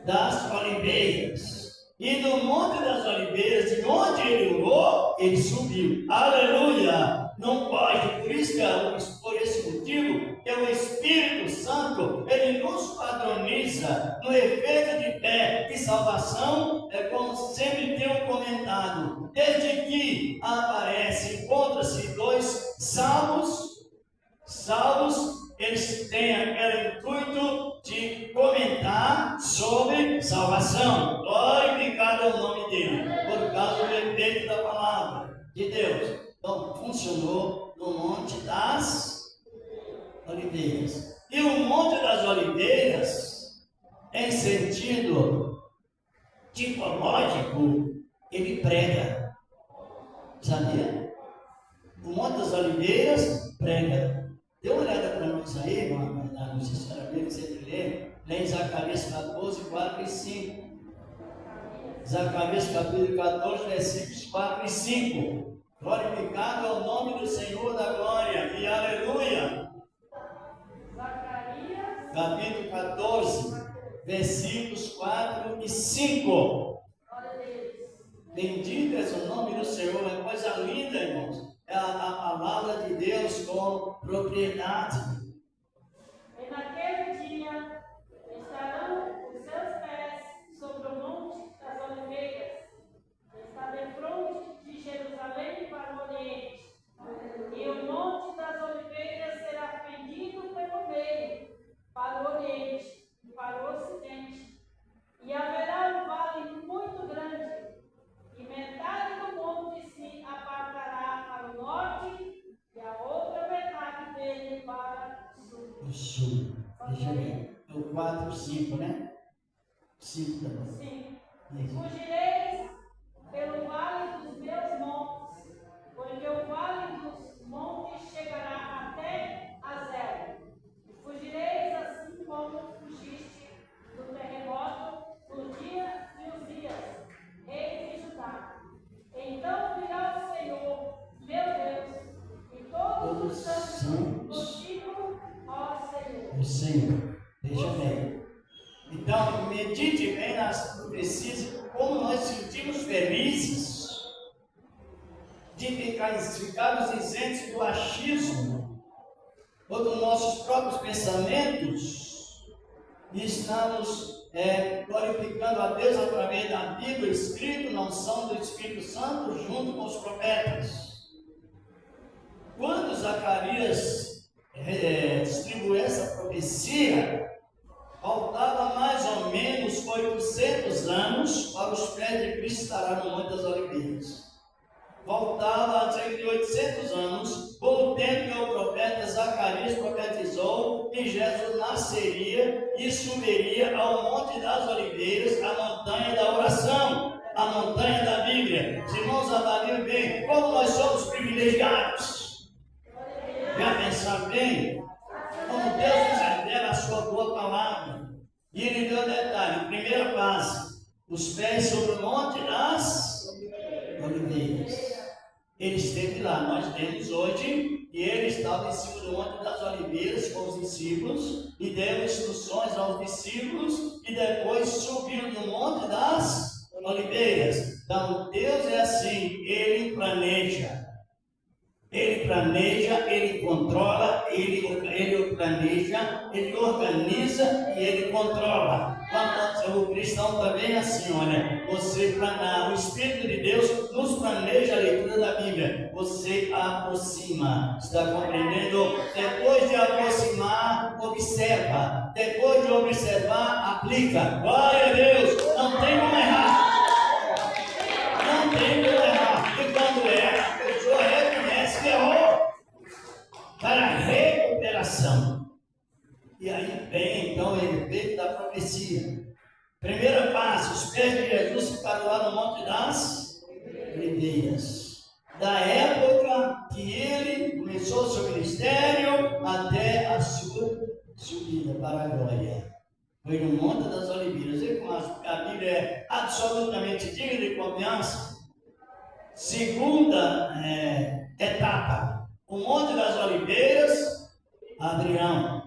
[SPEAKER 6] das Oliveiras. E do Monte das Oliveiras, de onde ele orou, ele subiu. Aleluia! Não pode, por isso, por esse motivo, que o Espírito Santo, ele nos padroniza no efeito de fé e salvação, como sempre tenho comentado. Desde que encontra-se dois salmos, eles têm aquele intuito de comentar sobre salvação. Glorificado é o nome dele, por causa do efeito da palavra de Deus. Então, funcionou no Monte das Oliveiras. E o Monte das Oliveiras, em sentido tipológico, ele prega. Sabia? O Monte das Oliveiras prega. Dê uma olhada para nós aí, não sei se era bem que você lê em Zacarias 14, 4 e 5. Zacarias capítulo 14, versículos 4 e 5. Glorificado é o nome do Senhor da glória, e aleluia.
[SPEAKER 1] Zacarias,
[SPEAKER 6] capítulo 14, versículos 4 e 5. Bendito é o nome do Senhor, é coisa linda, irmãos. É a palavra de Deus com propriedade.
[SPEAKER 1] e naquele dia estarão os seus pés sobre o Monte das Oliveiras, que está de frente de Jerusalém para o Oriente. E o Monte das Oliveiras será fendido pelo meio, para o Oriente e para o Ocidente. E haverá um vale muito grande, e metade do monte se apartará para o norte, e a outra metade dele para o sul.
[SPEAKER 6] O sul. Deixa eu ver. É o 4, 5, né? 5 também.
[SPEAKER 1] Sim.
[SPEAKER 6] Isso.
[SPEAKER 1] Fugireis pelo vale dos meus montes, porque o vale dos montes chegará até Azel. E fugireis assim como fugiste do terremoto no dia de Uzias, rei de Judá. Então virá o Senhor, meu Deus, e todos os santos contigo, ó Senhor.
[SPEAKER 6] O Senhor. Veja bem. Então, medite bem nas profecias, como nós sentimos felizes de ficarmos isentos do achismo ou dos nossos próprios pensamentos e estamos glorificando a Deus através da Bíblia, escrito na unção do Espírito Santo, junto com os profetas. Quando Zacarias distribuiu essa profecia, faltava mais ou menos 800 anos para os pés de Cristo estarem no Monte das Oliveiras. Faltava cerca de 800 anos, com o tempo que o profeta Zacarias profetizou que Jesus nasceria e subiria ao Monte das Oliveiras, a montanha da oração, a montanha da Bíblia. Os irmãos avaliem bem como nós somos privilegiados. Já pensaram bem? Como Deus nos revela a sua boa palavra. E ele deu um detalhe, primeira fase, os pés sobre o Monte das Oliveiras. Ele esteve lá, nós temos hoje, e ele estava em cima do Monte das Oliveiras com os discípulos, e deu instruções aos discípulos, e depois subiu do Monte das Oliveiras. Então, Deus é assim, Ele planeja, Ele controla, Ele planeja, Ele organiza e Ele controla. O cristão também é assim, olha, o Espírito de Deus nos planeja a leitura da Bíblia, você aproxima, está compreendendo? Depois de aproximar, observa, depois de observar, aplica. Glória a Deus, não tem como errar, não tem como errar, e quando erra, a pessoa reconhece que errou, para a recuperação. E aí vem então o efeito da profecia. Primeira fase, os pés de Jesus ficaram lá no Monte das Oliveiras. Da época que ele começou o seu ministério até a sua subida para a glória. Foi no Monte das Oliveiras. E como a Bíblia é absolutamente digna de confiança. Segunda etapa, o Monte das Oliveiras abrirá.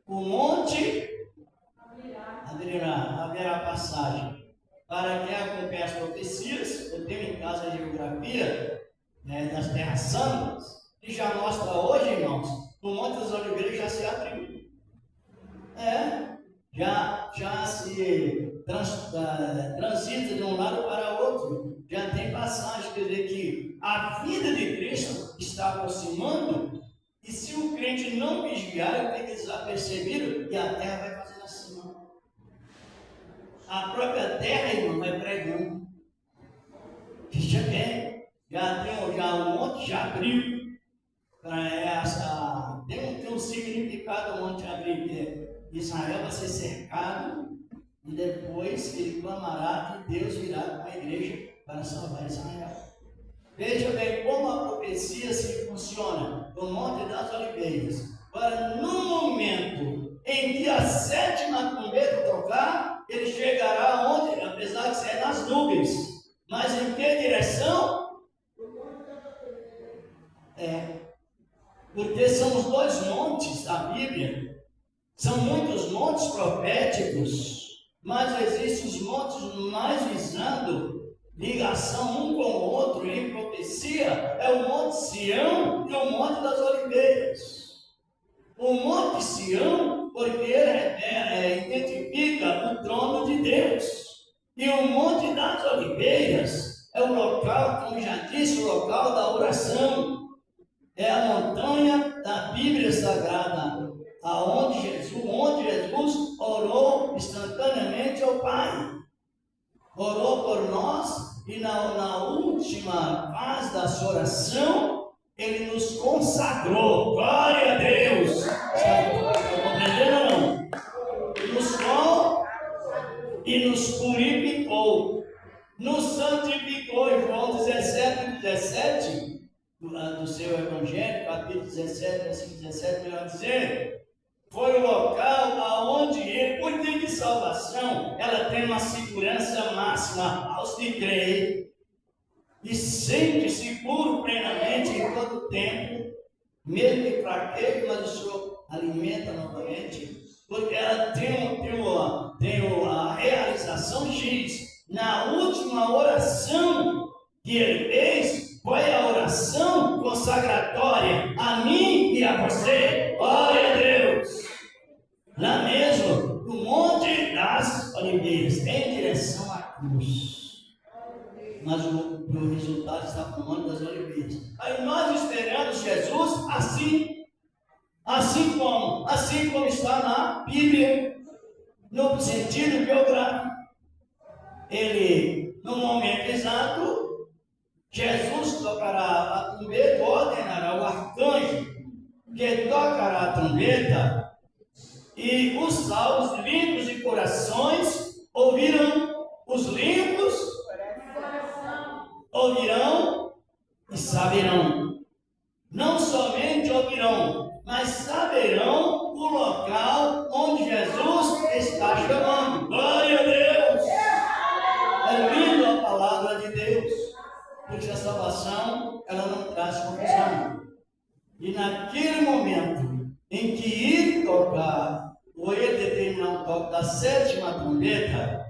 [SPEAKER 6] O monte haverá passagem. Para quem acompanha as profecias, eu tenho em casa a geografia das terras santas, que já mostra hoje, irmãos, o Monte das Oliveiras já se abriu. Já se transita de um lado para outro, já tem passagem, quer dizer que a vida de Cristo está aproximando. E se o crente não vigiar, ele fica desapercebido e a terra vai fazendo assim. A própria terra, irmão, vai pregando. Veja bem, o monte já abriu. Tem um significado o monte abrir. Israel vai ser cercado e depois ele clamará e Deus virá com a igreja para salvar Israel. Veja bem como a profecia se funciona no Monte das Oliveiras. Agora, no momento em que a sétima trombeta tocar, ele chegará onde? Apesar de ser nas nuvens. Mas em que direção? Porque são os dois montes da Bíblia. São muitos montes proféticos, mas existem os montes mais visando ligação um com o outro em profecia, é o Monte Sião e o Monte das Oliveiras. O Monte Sião, porque ele identifica o trono de Deus. E o Monte das Oliveiras é o local, como já disse, o local da oração. É a montanha da Bíblia Sagrada, onde Jesus orou instantaneamente ao Pai. Orou por nós e na última fase da sua oração, ele nos consagrou. Glória a Deus! Está compreendendo ou não? E nos purificou, nos santificou. Em João 17, do seu Evangelho, capítulo 17, versículo 17, melhor dizendo, foi o local onde ele, por meio de salvação, ela tem uma segurança máxima aos que creem e sente-se puro plenamente em todo o tempo, mesmo que fraqueje, mas o Senhor alimenta novamente, porque ela tem a realização X. Na última oração que ele fez, foi a oração consagratória a mim e a você. Glória a Deus! oliveiras, em direção à cruz. Mas o resultado está no Monte das Oliveiras. Aí nós esperamos Jesus assim como está na Bíblia, no sentido biográfico. Ele, no momento exato, Jesus tocará a trombeta, ordenará o arcanjo que tocará a trombeta, e os salvos limpos de corações ouvirão, os limpos ouvirão e saberão. Não somente ouvirão, mas saberão o local onde Jesus está chamando. Glória a Deus! É lindo a palavra de Deus, porque a salvação, ela não traz confusão. E naquele momento em que ele tocar, ou ele determinar o toque da sétima trombeta,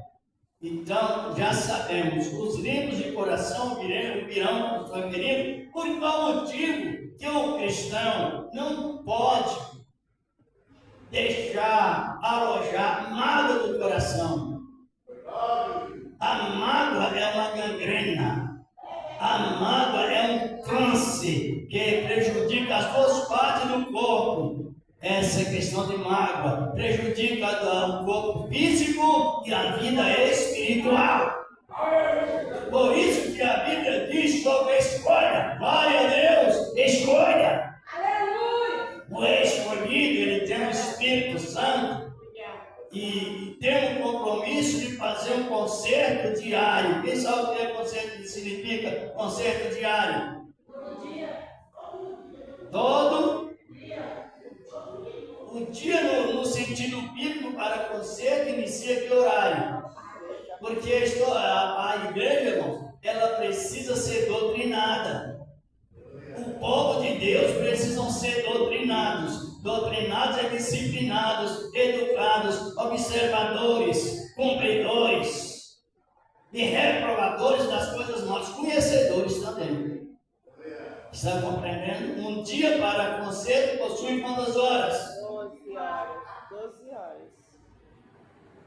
[SPEAKER 6] então já sabemos, os limpos de coração virão, por qual motivo que o cristão não pode deixar alojar mágoa do coração. A mágoa é uma gangrena, a mágoa é um câncer que prejudica as duas partes do corpo. Essa questão de mágoa prejudica o corpo físico e a vida espiritual. Por isso que a Bíblia diz sobre a escolha. Glória a Deus, escolha. Aleluia. O escolhido, ele tem o Espírito Santo e tem um compromisso de fazer um concerto diário. Quem sabe o que é concerto significa? Concerto diário. Todo dia. Todo o dia no sentido bíblico para concerto inicia que horário? Porque a igreja, irmãos, ela precisa ser doutrinada. O povo de Deus precisam ser doutrinados. Doutrinados é disciplinados, educados, observadores, cumpridores e reprovadores das coisas más, conhecedores também. Está compreendendo? Um dia para concerto possui quantas horas?
[SPEAKER 3] 12 horas.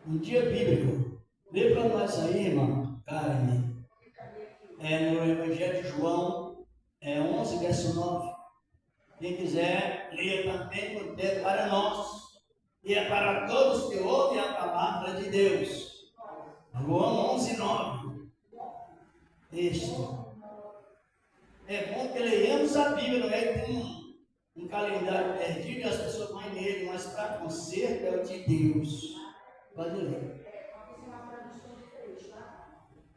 [SPEAKER 6] Um dia bíblico. Lê para nós aí, irmão, Karen. No Evangelho de João, 11, verso 9. Quem quiser, leia também, porque é para nós. E é para todos que ouvem a palavra de Deus. João 11, 9. Isso. É bom que leiamos a Bíblia, não é que tem um calendário perdido e as pessoas vão nele, mas para conserto é o de Deus. Pode ler.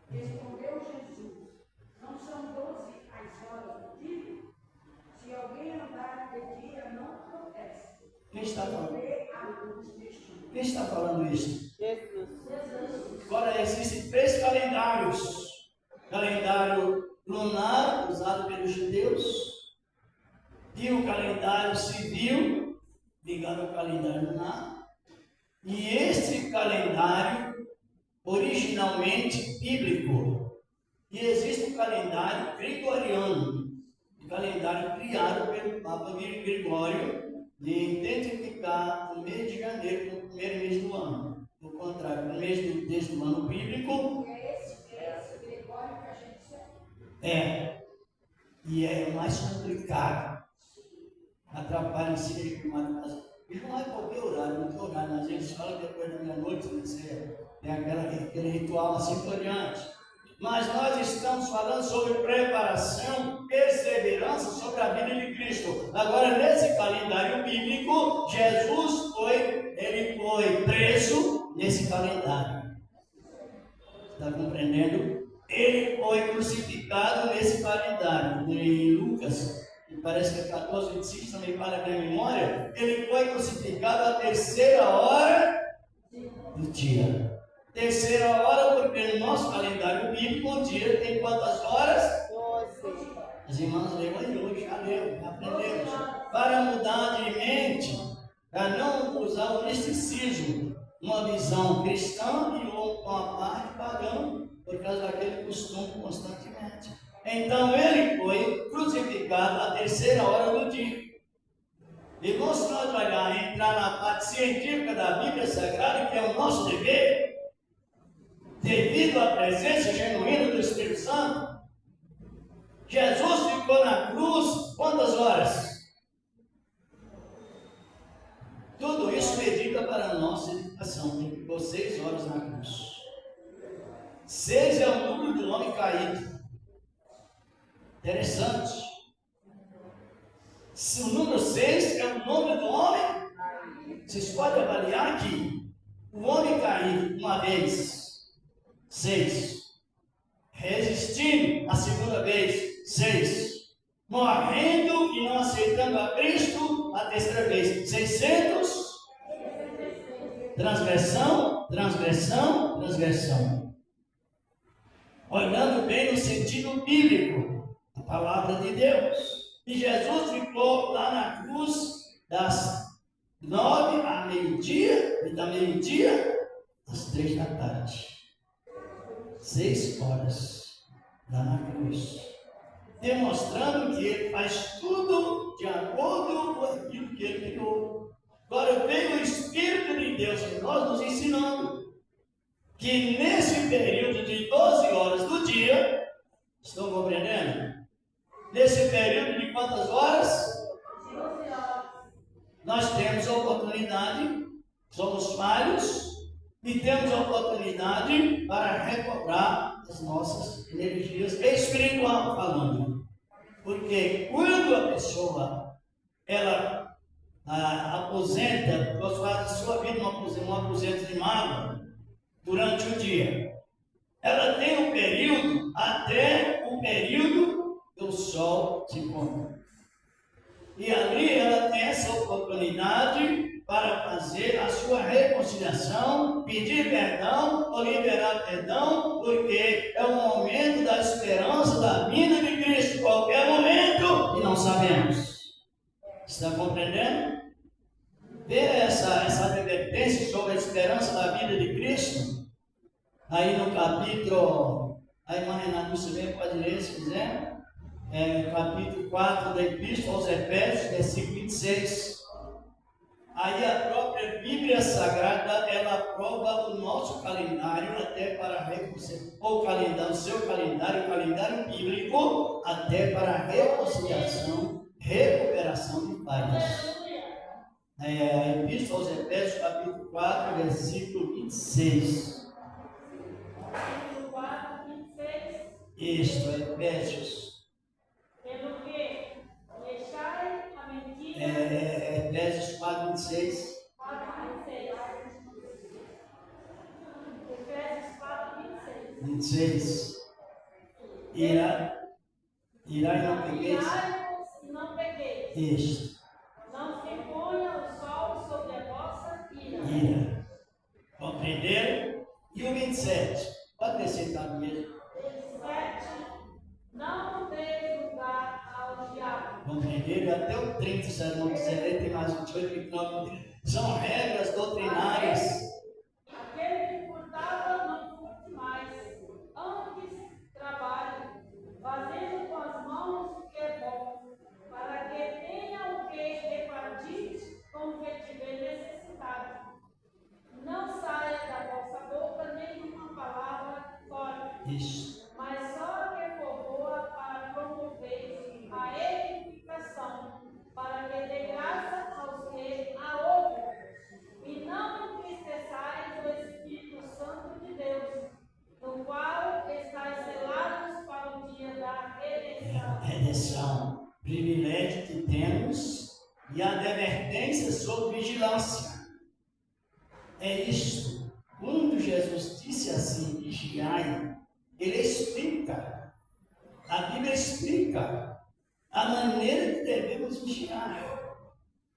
[SPEAKER 7] Respondeu Jesus: não são 12 as horas do dia? Se alguém andar de dia, não tropeça.
[SPEAKER 6] Quem está falando? Quem está falando isso?
[SPEAKER 3] Jesus.
[SPEAKER 6] Agora existem 3 calendários. Calendário lunar, usado pelos judeus, e o calendário civil, ligado ao calendário lunar. E este calendário, originalmente bíblico, e existe um calendário gregoriano, um calendário criado pelo Papa Gregório, de identificar o mês de janeiro como o primeiro mês do ano. No contrário, no mês do ano bíblico,
[SPEAKER 7] Gregório que a gente
[SPEAKER 6] e é mais complicado. Atrapalha em si de madrugada. E não é qualquer horário, não tem horário. Às vezes fala depois da meia-noite, tem aquele ritual assim por diante. Mas nós estamos falando sobre preparação, perseverança sobre a vida de Cristo. Agora, nesse calendário bíblico, Jesus foi preso nesse calendário. Está compreendendo? Ele foi crucificado nesse calendário. Em Lucas, parece que é 14, 25, também para a minha memória, ele foi crucificado à 3ª hora do dia. 3ª hora, porque no nosso calendário bíblico, o dia tem quantas horas?
[SPEAKER 3] 12.
[SPEAKER 6] As irmãs leram aí hoje, já leram, já aprendemos. Para mudar de mente, para não usar o misticismo, uma visão cristã e uma parte pagã, por causa daquele costume constantemente. Então ele foi crucificado à 3ª hora do dia. E nós vamos entrar na parte científica da Bíblia Sagrada, que é o nosso dever, devido à presença genuína do Espírito Santo. Jesus ficou na cruz quantas horas? Tudo isso medita para a nossa edificação. Ele ficou 6 horas na cruz. 6 é o número do homem caído. Interessante. Se o número 6 é o número do homem, vocês podem avaliar que o homem caído uma vez, 6. Resistindo a segunda vez, 6. Morrendo e não aceitando a Cristo a terceira vez, 600. Transgressão, transgressão, transgressão. Olhando bem no sentido bíblico, a palavra de Deus. E Jesus ficou lá na cruz das 9 a meio-dia, e da meio-dia às 3 da tarde. 6 horas lá na cruz. Demonstrando que ele faz tudo de acordo com aquilo que ele criou. Agora veio o Espírito de Deus em nós nos ensinando que nesse período de 12 horas do dia, estão compreendendo? Nesse período de quantas horas?
[SPEAKER 7] 12 horas.
[SPEAKER 6] Nós temos a oportunidade, somos falhos, e temos a oportunidade para recobrar as nossas energias espiritual falando. Porque quando a pessoa, ela aposenta, nós fazemos a sua vida um aposento de mágoa durante o dia. Ela tem um período, até o período que o sol se põe. E ali ela tem essa oportunidade para fazer a sua reconciliação, pedir perdão ou liberar perdão, porque é o momento da esperança da vinda de Cristo, qualquer momento, e não sabemos. Está compreendendo? Ver essa advertência sobre a esperança da vinda de Cristo, aí no capítulo, a irmã Renata bem pode ler se quiser, capítulo 4 da Epístola aos Efésios, versículo 26. Aí a própria Bíblia Sagrada, ela aprova o nosso calendário até para o seu calendário, o calendário bíblico, até para a reconciliação, recuperação de falhas. A Epístola aos Efésios, capítulo 4, versículo 26.
[SPEAKER 7] Capítulo 4, 26.
[SPEAKER 6] Isto, Efésios.
[SPEAKER 7] Pelo que deixai a mentira.
[SPEAKER 6] Efésios 4, 26.
[SPEAKER 7] 4, 26. Efésios 4, 26.
[SPEAKER 6] 26. Irá e não pegueis.
[SPEAKER 7] Irai-vos e não pegueis.
[SPEAKER 6] Isto.
[SPEAKER 7] Não se ponha o sol sobre a vossa ira.
[SPEAKER 6] Ira. Compreenderam? E o 27? Pode descer, tá mesmo?
[SPEAKER 7] 27. Não deis lugar ao diabo.
[SPEAKER 6] Compreenderam? Até o 30, se não quiser ler, tem mais 28, 29. São regras doutrinárias.
[SPEAKER 7] Aquele que furtava, não furte mais. Antes, trabalhe, fazendo com as mãos o que é bom, para que tenha o que repartir com o que tiver necessidade. Não saia da vossa boca nenhuma palavra forte,
[SPEAKER 6] Isso.
[SPEAKER 7] mas só a que for boa para promover a edificação, para que dê graça aos que a ouvem. E não entristeçais o Espírito Santo de Deus, no qual estáis selados para o dia da redenção.
[SPEAKER 6] Redenção. Privilégio que temos e a advertência sobre vigilância. É isto. Quando Jesus disse assim, vigiai, ele explica. A Bíblia explica a maneira que devemos vigiar.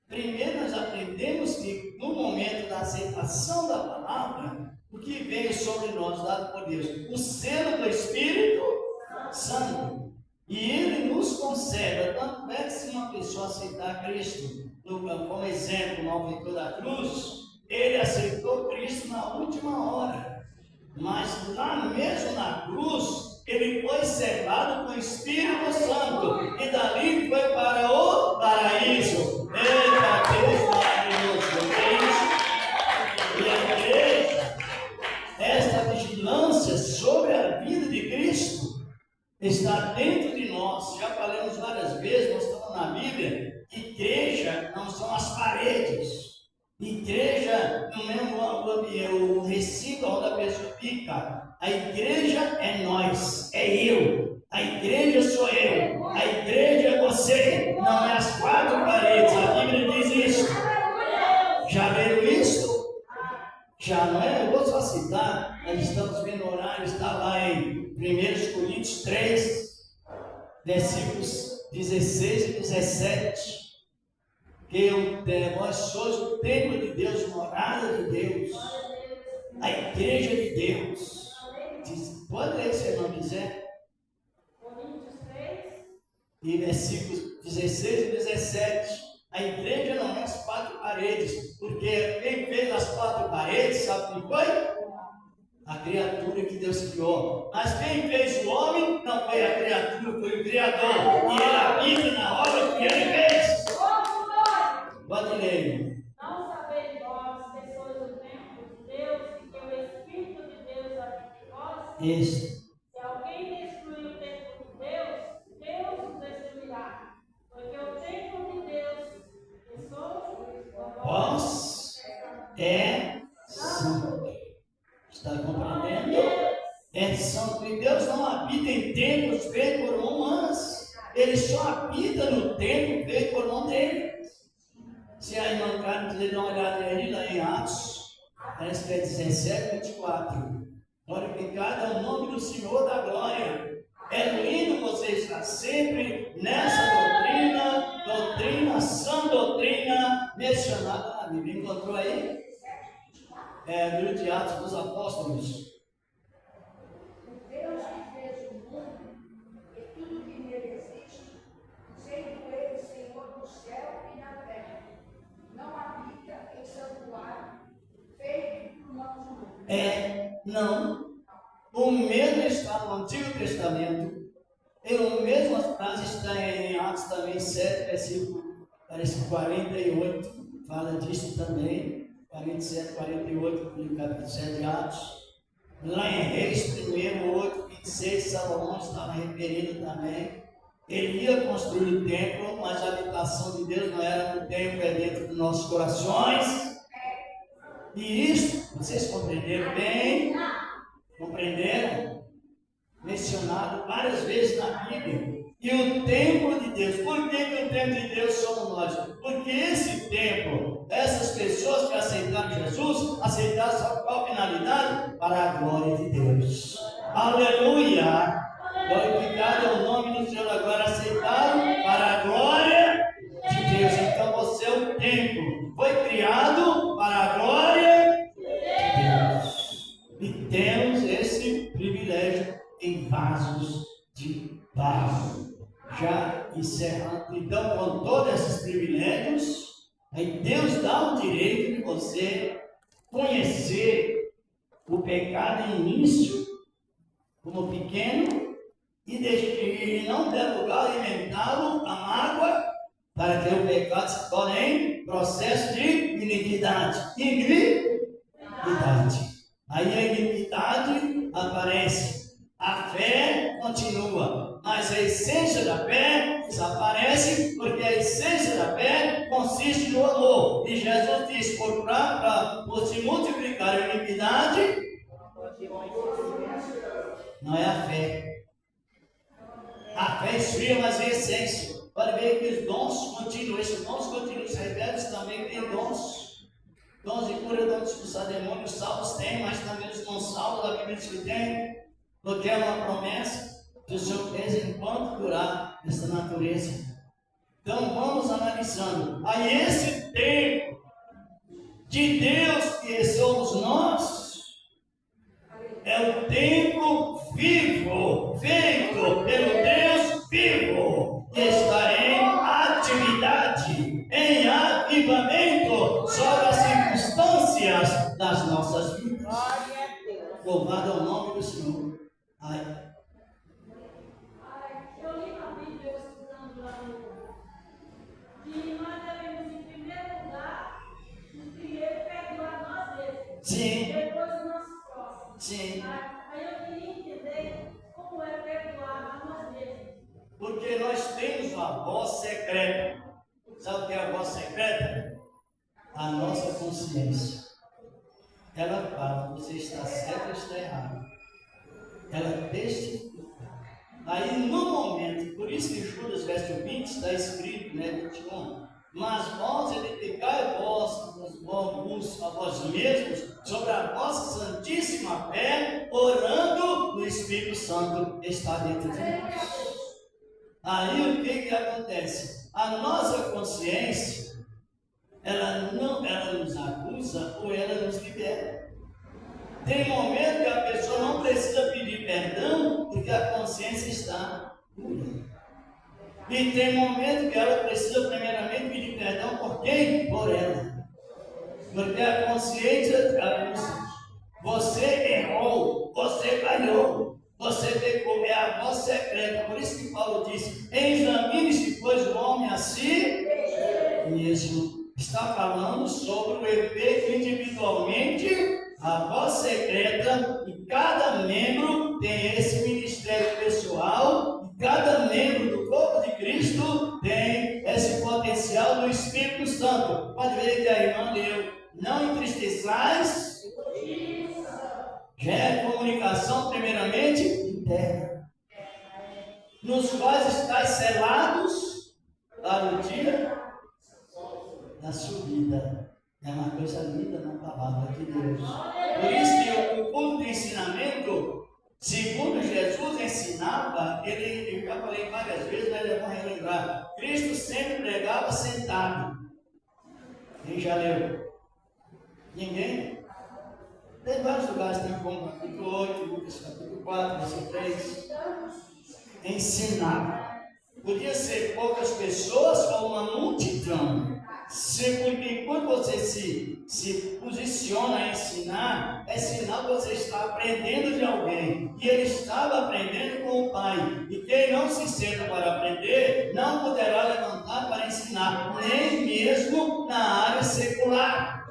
[SPEAKER 6] Primeiro nós aprendemos que no momento da aceitação da palavra, o que veio sobre nós dado por Deus, o selo do Espírito Santo. E ele nos concede, tanto é que se uma pessoa aceitar Cristo, como exemplo, no autor da cruz, ele aceitou Cristo na última hora. Mas lá mesmo na cruz, ele foi selado com o Espírito Santo. E dali foi para o paraíso. Eita, Deus maravilhoso. E a igreja, esta vigilância está dentro de nós. Já falamos várias vezes, nós estamos na Bíblia, igreja não são as paredes. Igreja não é o recinto onde a pessoa fica. A igreja é nós, é eu. A igreja sou eu. A igreja é você. Não é as quatro paredes. A Bíblia diz isso. Já leram isso? Já, não é? Eu vou só citar. Nós estamos vendo o horário, está lá em 1 Coríntios 3, versículos 16 e 17. Que nós somos o templo de Deus, morada de Deus, a igreja de Deus. Pode ler se não quiser.
[SPEAKER 7] Coríntios 3.
[SPEAKER 6] E versículos 16 e 17. A igreja não é as quatro paredes, porque quem fez as quatro paredes, sabe quem foi? A criatura que Deus criou. Mas quem fez o homem não foi a criatura, foi o Criador. E ele habita na obra que ele fez. Pode ler.
[SPEAKER 7] Não sabeis vós que sois o templo de Deus e que o Espírito de Deus habita em vós?
[SPEAKER 6] Isso.
[SPEAKER 7] Se alguém destruir o templo de Deus, Deus o destruirá. Porque o templo de Deus, que somos
[SPEAKER 6] Vós é santo. Está compreendendo? É santo. E Deus não habita em templos feitos por humanos. Ele só habita no templo feito por mão dele. Se a irmã Carmen quiser dar uma olhada nele lá em Atos, parece que é 17, 24. Glorificado é o nome do Senhor da glória. É lindo você estar sempre nessa doutrina, sã doutrina, mencionada na Bíblia. Encontrou aí? É, livro de Atos dos Apóstolos.
[SPEAKER 8] Deus que fez o mundo e tudo que nele existe, sendo ele Senhor do céu e da terra, não habita em santuário feito por mãos humanas. Não.
[SPEAKER 6] O mesmo está no Antigo Testamento. E a mesma frase está em Atos também 7, versículo, parece 48. Fala disso também. 47, 48, no capítulo 7 de Atos. Lá em Reis 1, 8, 26, Salomão estava referido também. Ele ia construir o templo, mas a habitação de Deus não era no templo, é dentro dos nossos corações. E isso, vocês compreenderam bem? Compreenderam? Mencionado várias vezes na Bíblia. E o templo de Deus, por que o templo de Deus somos nós? Porque esse templo, essas pessoas que aceitaram Jesus, aceitaram só qual finalidade? Para a glória de Deus. Aleluia! Glorificado é o nome do Senhor, agora aceitaram para a glória de Deus. Então você é o templo, foi criado para a glória de Deus. E temos esse privilégio em vasos de barro. Já encerrando, então, com todos esses privilégios, aí Deus dá o direito de você conhecer o pecado em início, como pequeno, e não der lugar a alimentá-lo a mágoa, para que o pecado se torne em processo de iniquidade. Aí a iniquidade aparece. A fé continua, mas a essência da fé desaparece, porque a essência da fé consiste no amor. E Jesus diz: por se multiplicar a iniquidade, não é a fé. A fé esfria, mas é essência. Pode ver que os dons continuam, esses dons continuam. Os rebeldes também têm dons. Dons de cura, dons de expulsar demônios, salvos tem, mas também os não salvos, a Bíblia diz que tem. Porque é uma promessa que o Senhor fez enquanto durar essa natureza. Então vamos analisando. Aí esse tempo de Deus que somos nós é o tempo vivo, feito pelo Deus vivo, que está em atividade, em avivamento sobre as circunstâncias das nossas vidas. Louvado é o nome do Senhor.
[SPEAKER 7] Eu li na Bíblia, estudando lá que nós devemos, em primeiro lugar, perdoar nós mesmos.
[SPEAKER 6] Sim.
[SPEAKER 7] Depois os nossos próximos.
[SPEAKER 6] Sim.
[SPEAKER 7] Aí eu queria entender como é perdoar a nós
[SPEAKER 6] uma voz secreta. Sabe o que é a voz secreta? A nossa consciência. Ela fala, você está certo ou está errado. Ela testifica. Aí no momento, por isso que Judas verso 20 está escrito, né, 21. Mas vós edificai vós a vós mesmos sobre a vossa santíssima fé, orando no Espírito Santo que está dentro de nós. Aí o que acontece? A nossa consciência, ela nos acusa ou ela nos libera. Tem momento que a pessoa não precisa pedir perdão porque a consciência está pura. E tem momento que ela precisa primeiramente pedir perdão por quem? Por ela. Porque a consciência, você errou, você falhou, você pecou, é a voz secreta. Por isso que Paulo disse, examine-se, pois o homem a si mesmo. Está falando sobre o efeito individualmente, a voz secreta, e cada membro tem esse ministério pessoal, e cada membro do corpo de Cristo tem esse potencial do Espírito Santo. Pode ver que a irmã leu, não entristeçais, já é comunicação primeiramente interna, nos quais estáis selados para o dia da subida. É uma coisa linda na palavra de Deus. Por isso que o culto de ensinamento, segundo Jesus ensinava, eu já falei várias vezes, mas é bom relembrar, Cristo sempre pregava sentado. Quem já leu? Ninguém? Tem vários lugares, tem como capítulo 8, Lucas capítulo 4, versículo 3. Ensinava. Podia ser poucas pessoas ou uma multidão. Porque quando você se posiciona a ensinar, é sinal que você está aprendendo de alguém. E ele estava aprendendo com o Pai. E quem não se senta para aprender, não poderá levantar para ensinar, nem mesmo na área secular.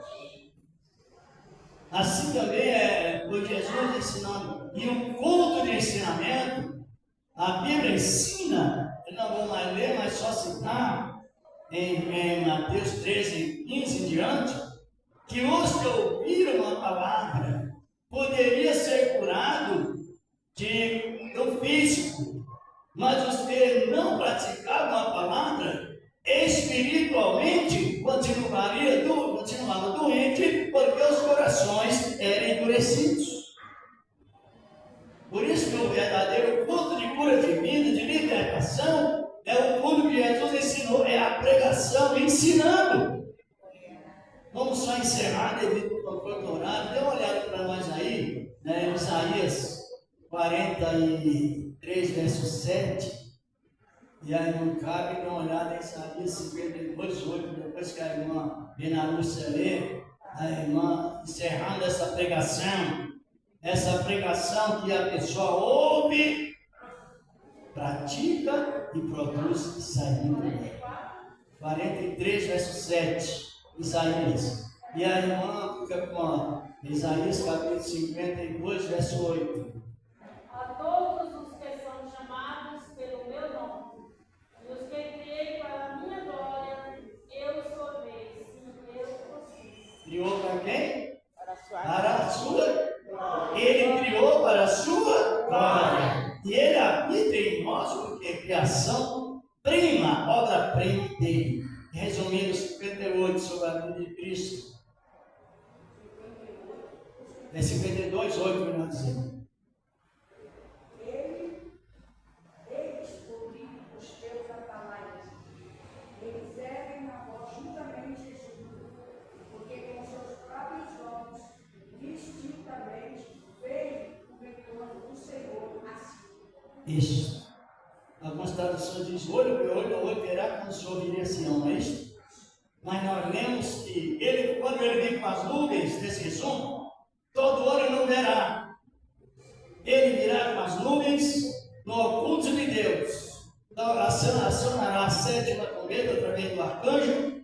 [SPEAKER 6] Assim também foi Jesus ensinando. E o culto de ensinamento, a Bíblia ensina, eu não vou mais ler, mas só citar, em Mateus 13, 15 em diante, que os que ouviram a palavra poderia ser curado do físico, mas os que não praticavam a palavra, espiritualmente continuavam doentes, porque os corações eram endurecidos. Por isso que o verdadeiro culto de cura de vida, de libertação, é o culto que Jesus ensinou, é a pregação, ensinando. Vamos só encerrar devido ao próprio horário. Dê uma olhada para nós aí, né, Isaías 43, verso 7. E aí não cabe dar uma olhada em Isaías 52, 8, depois que a irmã Bena Lúcia lê, a irmã encerrando essa pregação que a pessoa ouve, pratica e produz saída. 43, verso 7, Isaías. E a irmã fica com Isaías capítulo 52, verso 8.
[SPEAKER 7] A todos os que são chamados pelo meu nome, e os que criei para a minha glória, eu os formei, sim, eu os fiz.
[SPEAKER 6] Criou para quem? Para a sua. Ele criou para a sua glória. E ele habita em nós porque é criação prima, obra-prima dele. Resumindo 58 sobre a vida de Cristo. É 52, 8, melhor dizendo.
[SPEAKER 8] Eles ouviram os teus atalaias. Eles erguem na voz juntamente Jesus, porque com seus próprios olhos, distintamente, veem o retorno do Senhor assim.
[SPEAKER 6] Isso. Algumas traduções dizem olho verá quando o Senhor viria a Sião, não é isso? Mas nós lemos que ele, quando ele vem com as nuvens, nesse resumo, todo olho não verá. Ele virá com as nuvens no oculto de Deus. Então, acionará a sétima trombeta através do arcanjo,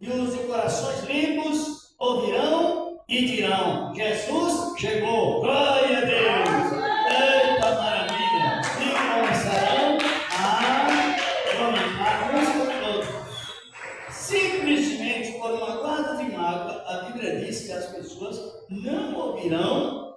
[SPEAKER 6] e os de corações limpos ouvirão e dirão: Jesus chegou. Glória a Deus! Eita maravilha! E começarão a glorificar não ouvirão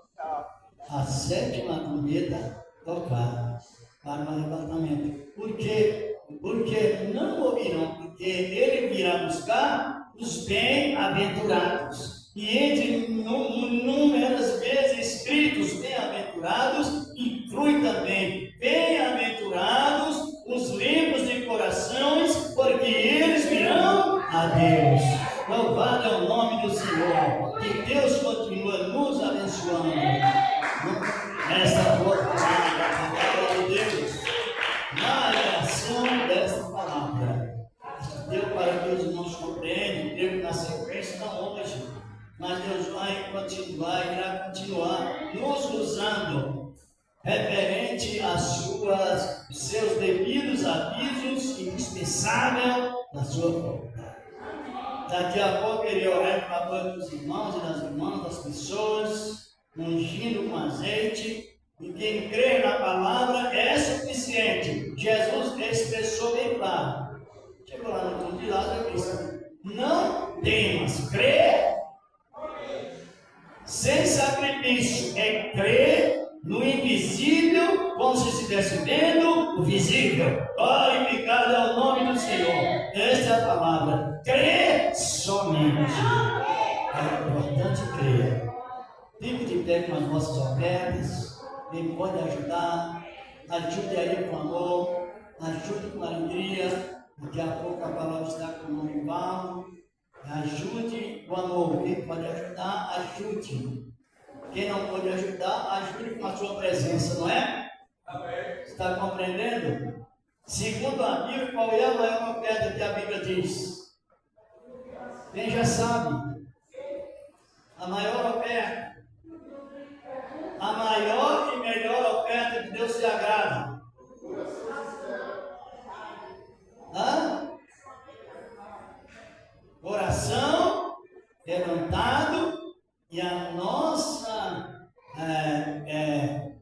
[SPEAKER 6] a sétima trombeta tocar para o arrebatamento. Por quê? Porque não ouvirão, porque ele virá buscar os bem-aventurados. E entre inúmeras vezes escritos bem-aventurados, inclui também bem-aventurados os limpos de corações, porque eles virão a Deus. Louvado é o nome do Senhor. Que Deus continua nos abençoando nesta boa palavra de Deus, na oração desta palavra. Deus, para que os irmãos compreendam, Deus na sequência, não hoje, mas Deus vai continuar, irá continuar nos usando referente às seus devidos avisos indispensáveis da sua vontade. Daqui a pouco ele orar em favor dos irmãos e das irmãs, das pessoas, ungindo com azeite. E quem crê na palavra é suficiente. Jesus expressou bem claro. Chegou lá no túmulo de Lázaro e disse: não temas, crê. Sem sacrifício é crer no invisível, como se estivesse vendo o visível. Glorificado é o nome do Senhor. Esta é a palavra. Crê somente. É importante crer. Fique de pé com as vossas ofertas. Quem pode ajudar, ajude aí com amor, ajude com alegria. Daqui a pouco a palavra está com o nome Paulo. Ajude com amor. Quem pode ajudar, ajude. Quem não pode ajudar, ajude com a sua presença, não é? Amém. Está compreendendo? Segundo a Bíblia, qual é a maior oferta que a Bíblia diz? Quem já sabe? A maior oferta. A maior e melhor oferta que Deus se agrada. Coração levantado e a nossa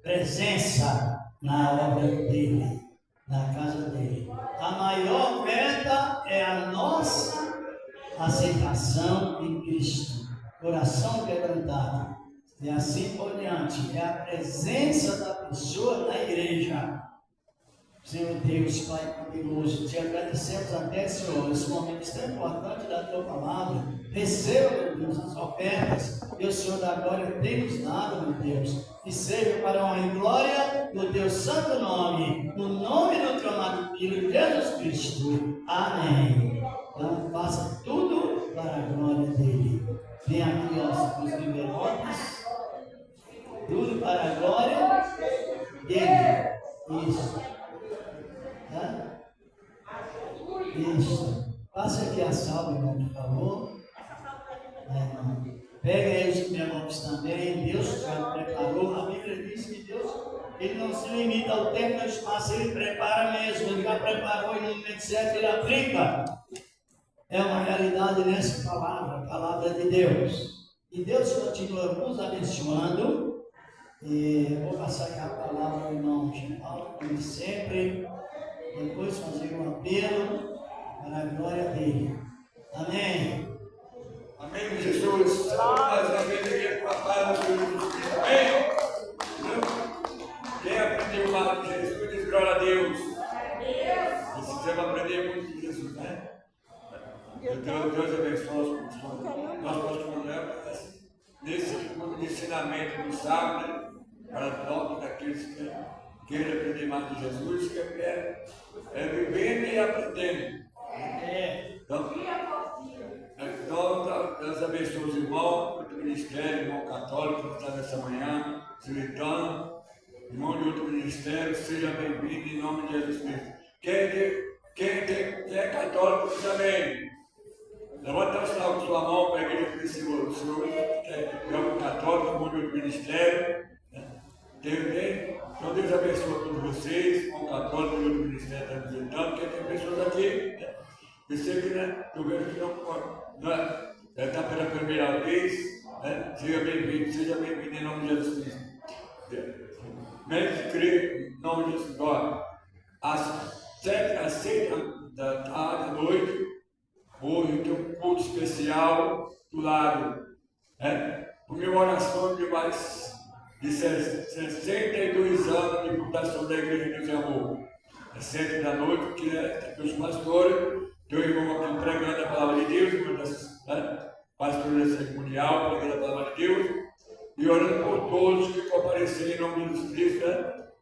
[SPEAKER 6] presença na obra dele, na casa dele. A maior oferta é a nossa aceitação em Cristo. Coração quebrantado. E assim por diante. É a presença da pessoa na igreja. Senhor Deus, Pai poderoso, te agradecemos até, Senhor, esse momento tão importante da tua palavra. Receba, meu Deus, as ofertas que o Senhor da glória tem nos dado, meu Deus, e seja para a honra e glória do teu santo nome, no nome do teu amado Filho Jesus Cristo. Amém. Então, faça tudo para a glória dele. Vem aqui os libertos, tudo para a glória dele. Isso. Isso. Passe aqui a salva, irmão, por favor. Pega aí os envelopes também. Deus já preparou. A Bíblia diz que Deus ele não se limita ao tempo e ao espaço, ele prepara mesmo. Ele já preparou e no momento certo ele aplica. É uma realidade nessa palavra, a palavra de Deus. E Deus continua nos abençoando. E vou passar aqui a palavra ao irmão Paulo, como sempre. Depois fazer um apelo para a glória dele. Amém.
[SPEAKER 5] Amém, Jesus. Mais uma vez aqui com a paz de Jesus. Amém. Quem aprendeu o lado de Jesus diz glória a Deus. Precisamos aprender muito de Jesus, né? Deus abençoe nós continuamos nesse tipo de ensinamento do sábado, né? Para todos daqueles que querem aprender mais de Jesus, que é vivendo e aprendendo. Então, Deus abençoe os irmãos do ministério, irmão católico que está nessa manhã, silitano, irmão de outro ministério, seja bem-vindo em nome de Jesus Cristo. Quem é católico também, levanta sua mão para a igreja que o senhor é um católico, irmão de outro ministério. Entendeu? Então Deus abençoe a todos vocês, com o católico e outro ministério está visitando, porque tem pessoas aqui, eu sei que, eu vejo que não está pela primeira vez, seja bem-vindo em nome de Jesus Cristo. Mestre crê em nome de Jesus, às 7 da tarde, à noite, hoje tem um culto especial do lado, comemoração de mais de 62 anos de fundação da Igreja Deus e Amor. Às 7 da noite, que os pastores, tem o irmão aqui pregando a palavra de Deus, uma das pastoras cerimonial, pregando a palavra de Deus, e orando por todos que compareceram em nome de Jesus Cristo,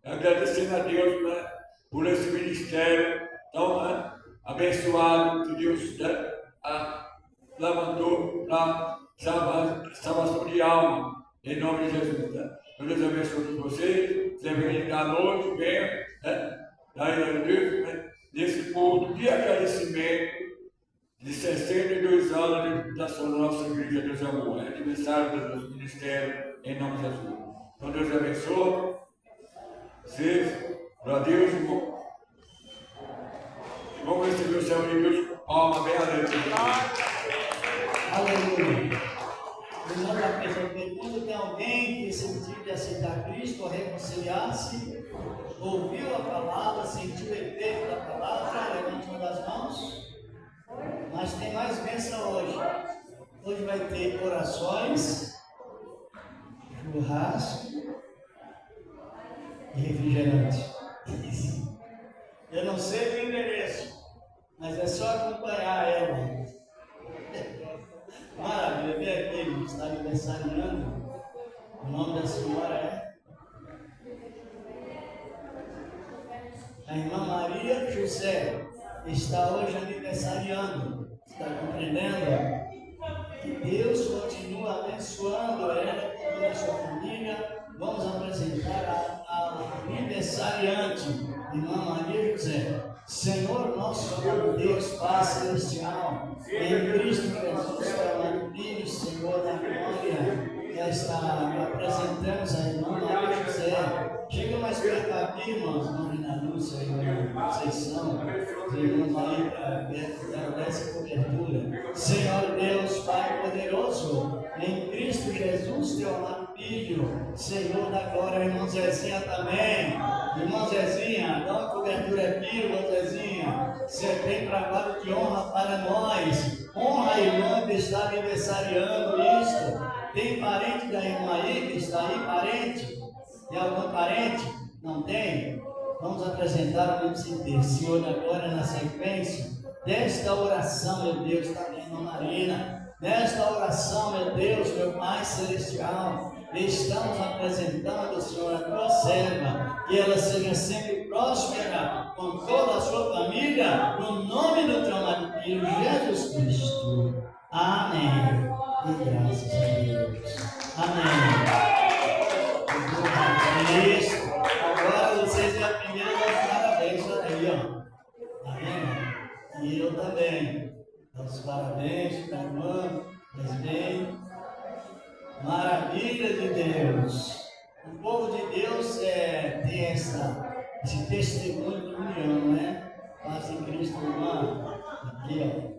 [SPEAKER 5] agradecendo a Deus por esse ministério tão abençoado que Deus levantou para salvação de alma, em nome de Jesus. Deus abençoe vocês, sempre à noite, venha, nesse culto de agradecimento de 62 anos de fundação da nossa Igreja Deus e Amor, aniversário do nosso ministério, em nome de Jesus. Então Deus abençoe vocês, para Deus, irmão. Vamos receber o céu de Deus com palma bem alegre.
[SPEAKER 6] Aleluia. Lembrando a pessoa que quando tem alguém que sentiu de aceitar Cristo ou reconciliar-se, ouviu a palavra, sentiu o efeito da palavra, levante uma das mãos. Mas tem mais bênção hoje. Hoje vai ter orações, churrasco e refrigerante. Eu não sei o endereço, mas é só acompanhar ela. Maravilha, vem aqui, está aniversariando. O nome da senhora é a irmã Maria José. Está hoje aniversariando. Está compreendendo? Que Deus continua abençoando ela e toda a sua família. Vamos apresentar a aniversariante, irmã Maria José. Senhor nosso Deus, Pai Celestial, em Cristo Jesus, Pai Filho, Senhor da glória, apresentamos a irmã Maria José. Chega mais perto aqui, irmãos, Marina Lúcia e irmã Conceição, os irmãos aí para essa cobertura. Senhor Deus, Pai poderoso, em Cristo Jesus, teu amado Filho, Senhor da glória, irmã Zezinha também. Irmã Zezinha, dá uma cobertura aqui, irmã Zezinha. Você tem trabalho de honra para nós. Honra a irmã que está aniversariando isto. Tem parente da irmã aí que está aí, parente? Tem algum parente? Não tem? Vamos apresentar o MC, Senhor da glória, na sequência desta oração, meu Deus, também, irmã Marina. Nesta oração, meu Deus, meu Pai Celestial, estamos apresentando, Senhor, a tua serva, que ela seja sempre próspera com toda a sua família, no nome do teu amado Filho Jesus Cristo. Amém. E graças a Deus. Amém. Isso. Agora vocês aprenderam a dar parabéns aí, ó. Amém? E eu também. Os parabéns para a irmã, mas bem, maravilha de Deus. O povo de Deus tem esse testemunho de união, né? Paz em Cristo, irmã. Aqui, ó.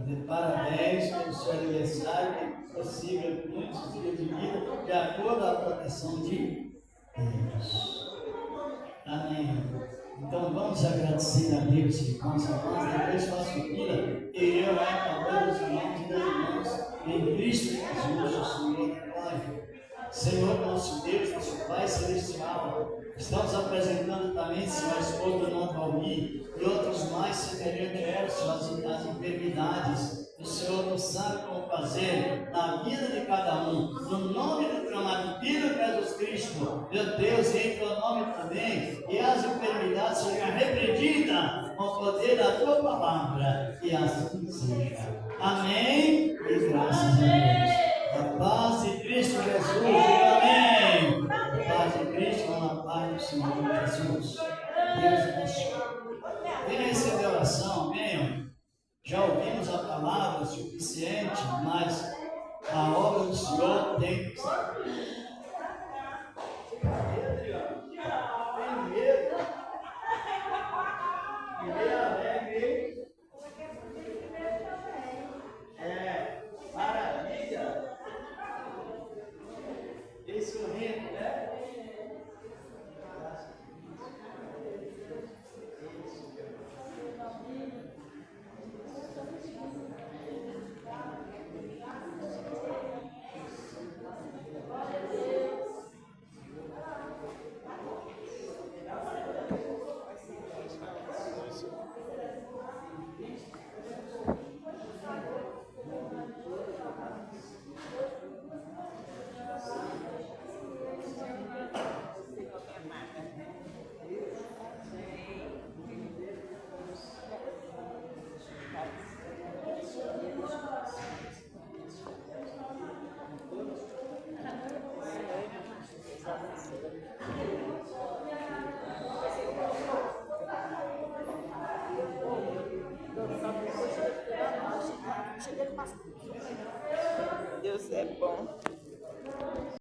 [SPEAKER 6] De parabéns pelo seu aniversário, que consiga muitos dias de vida, de acordo com a proteção de Deus. Amém. Então vamos agradecer a Deus, irmãos e irmãs, depois faço fila, e eu vai favor dos irmãos e das irmãs, em Cristo Jesus, o Senhor da glória. Senhor nosso Deus, nosso Pai Celestial, estamos apresentando também, Senhor, a esposa do irmão Valmir e outros mais semelhantes a elas, as enfermidades. O Senhor não sabe como fazer na vida de cada um. No nome do teu amado Filho Jesus Cristo, meu Deus, em teu nome também, e as enfermidades sejam repreendidas com o poder da tua palavra, e assim seja. Amém. E graças a Deus. A paz de Cristo Jesus, amém. A paz de Cristo, a paz do Senhor Jesus. Deus abençoe. Venha receber a oração, venham. Já ouvimos a palavra suficiente, mas a obra do Senhor tem que ser. Maravilha.
[SPEAKER 3] Deus é bom.